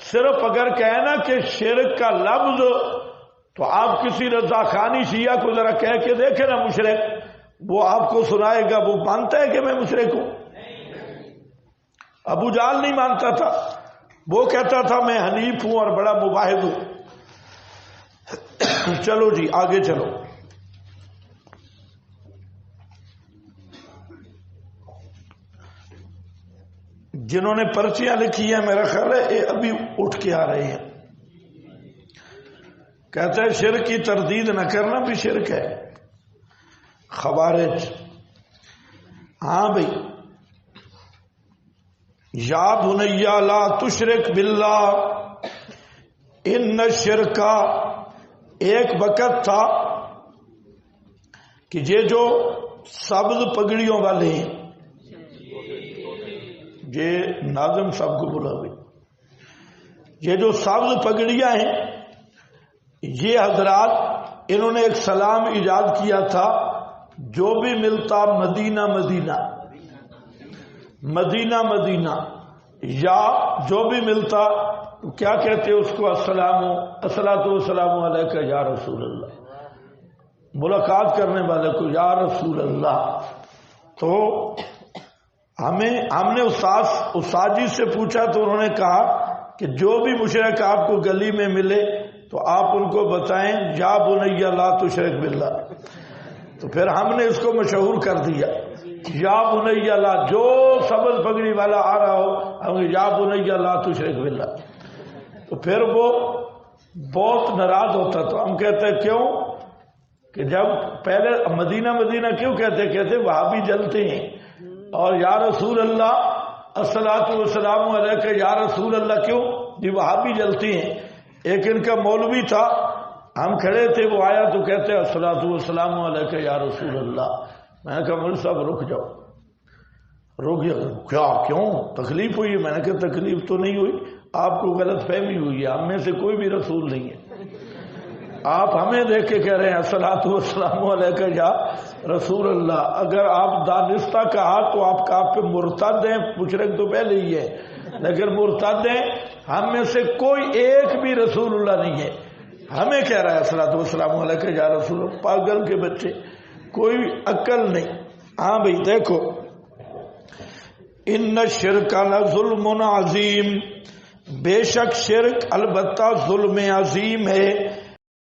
صرف اگر کہنا کہ شرک کا لفظ تو آپ کسی رضا خانی شیعہ کو ذرا کہہ کے دیکھیں نا مشرک، وہ آپ کو سنائے گا وہ مانتا ہے کہ میں مشرک ہوں؟ ابو جہل نہیں مانتا تھا، وہ کہتا تھا میں حنیف ہوں اور بڑا مباحث ہوں۔ چلو جی آگے چلو۔ جنہوں نے پرچیاں لکھی ہیں میرا خیال ہے یہ ابھی اٹھ کے آ رہے ہیں، کہتا ہے شرک کی تردید نہ کرنا بھی شرک ہے۔ خوارج، ہاں بھائی، یا بنیا لا تشرک باللہ ان الشرک، ایک وقت تھا کہ یہ جو سبز پگڑیوں والے ہیں، یہ ناظم صاحب کو بلا بھائی، یہ جو سبز پگڑیاں ہیں، یہ حضرات انہوں نے ایک سلام ایجاد کیا تھا، جو بھی ملتا مدینہ مدینہ مدینہ مدینہ، یا جو بھی ملتا کیا کہتے اس کو، الصلاۃ والسلام علیکہ یا رسول اللہ، ملاقات کرنے والے کو یا رسول اللہ۔ تو ہم نے استاد جی سے پوچھا تو انہوں نے کہا کہ جو بھی مشرک آپ کو گلی میں ملے تو آپ ان کو بتائیں یا بنیا لا تشرک باللہ۔ تو پھر ہم نے اس کو مشہور کر دیا، یا بنیا لا، جو سبز پگڑی والا آ رہا ہو ہم یا بنیا لا تشرک باللہ۔ تو پھر وہ بہت ناراض ہوتا، تو ہم کہتے ہیں کیوں کہ جب پہلے مدینہ مدینہ کیوں کہتے وہاں بھی جلتے ہیں، اور یا رسول اللہ الصلاۃ والسلام علیکہ یا رسول اللہ کیوں جی وہاں بھی جلتے ہیں۔ ایک ان کا مولوی تھا، ہم کھڑے تھے، وہ آیا تو کہتے الصلاۃ والسلام علیکہ یا رسول اللہ۔ میں نے کہا مولوی صاحب رک جاؤ، رک جاؤ، کیوں تکلیف ہوئی؟ میں نے کہا تکلیف تو نہیں ہوئی، آپ کو غلط فہمی ہوئی ہے، ہم میں سے کوئی بھی رسول نہیں ہے، آپ ہمیں دیکھ کے کہہ رہے ہیں الصلاۃ والسلام علیکہ یا رسول اللہ۔ اگر آپ دانستہ کہا تو آپ کا آپ پہ مرتد ہیں، مشرک تو پہلے ہی ہے، لیکن مرتد ہیں، ہم میں سے کوئی ایک بھی رسول اللہ نہیں ہے، ہمیں کہہ رہا ہے الصلاۃ والسلام علیکہ یا رسول اللہ۔ پاگل کے بچے، کوئی عقل نہیں۔ ہاں بھائی دیکھو، ان الشرک لظلم عظیم، بے شک شرک البتہ ظلم عظیم ہے۔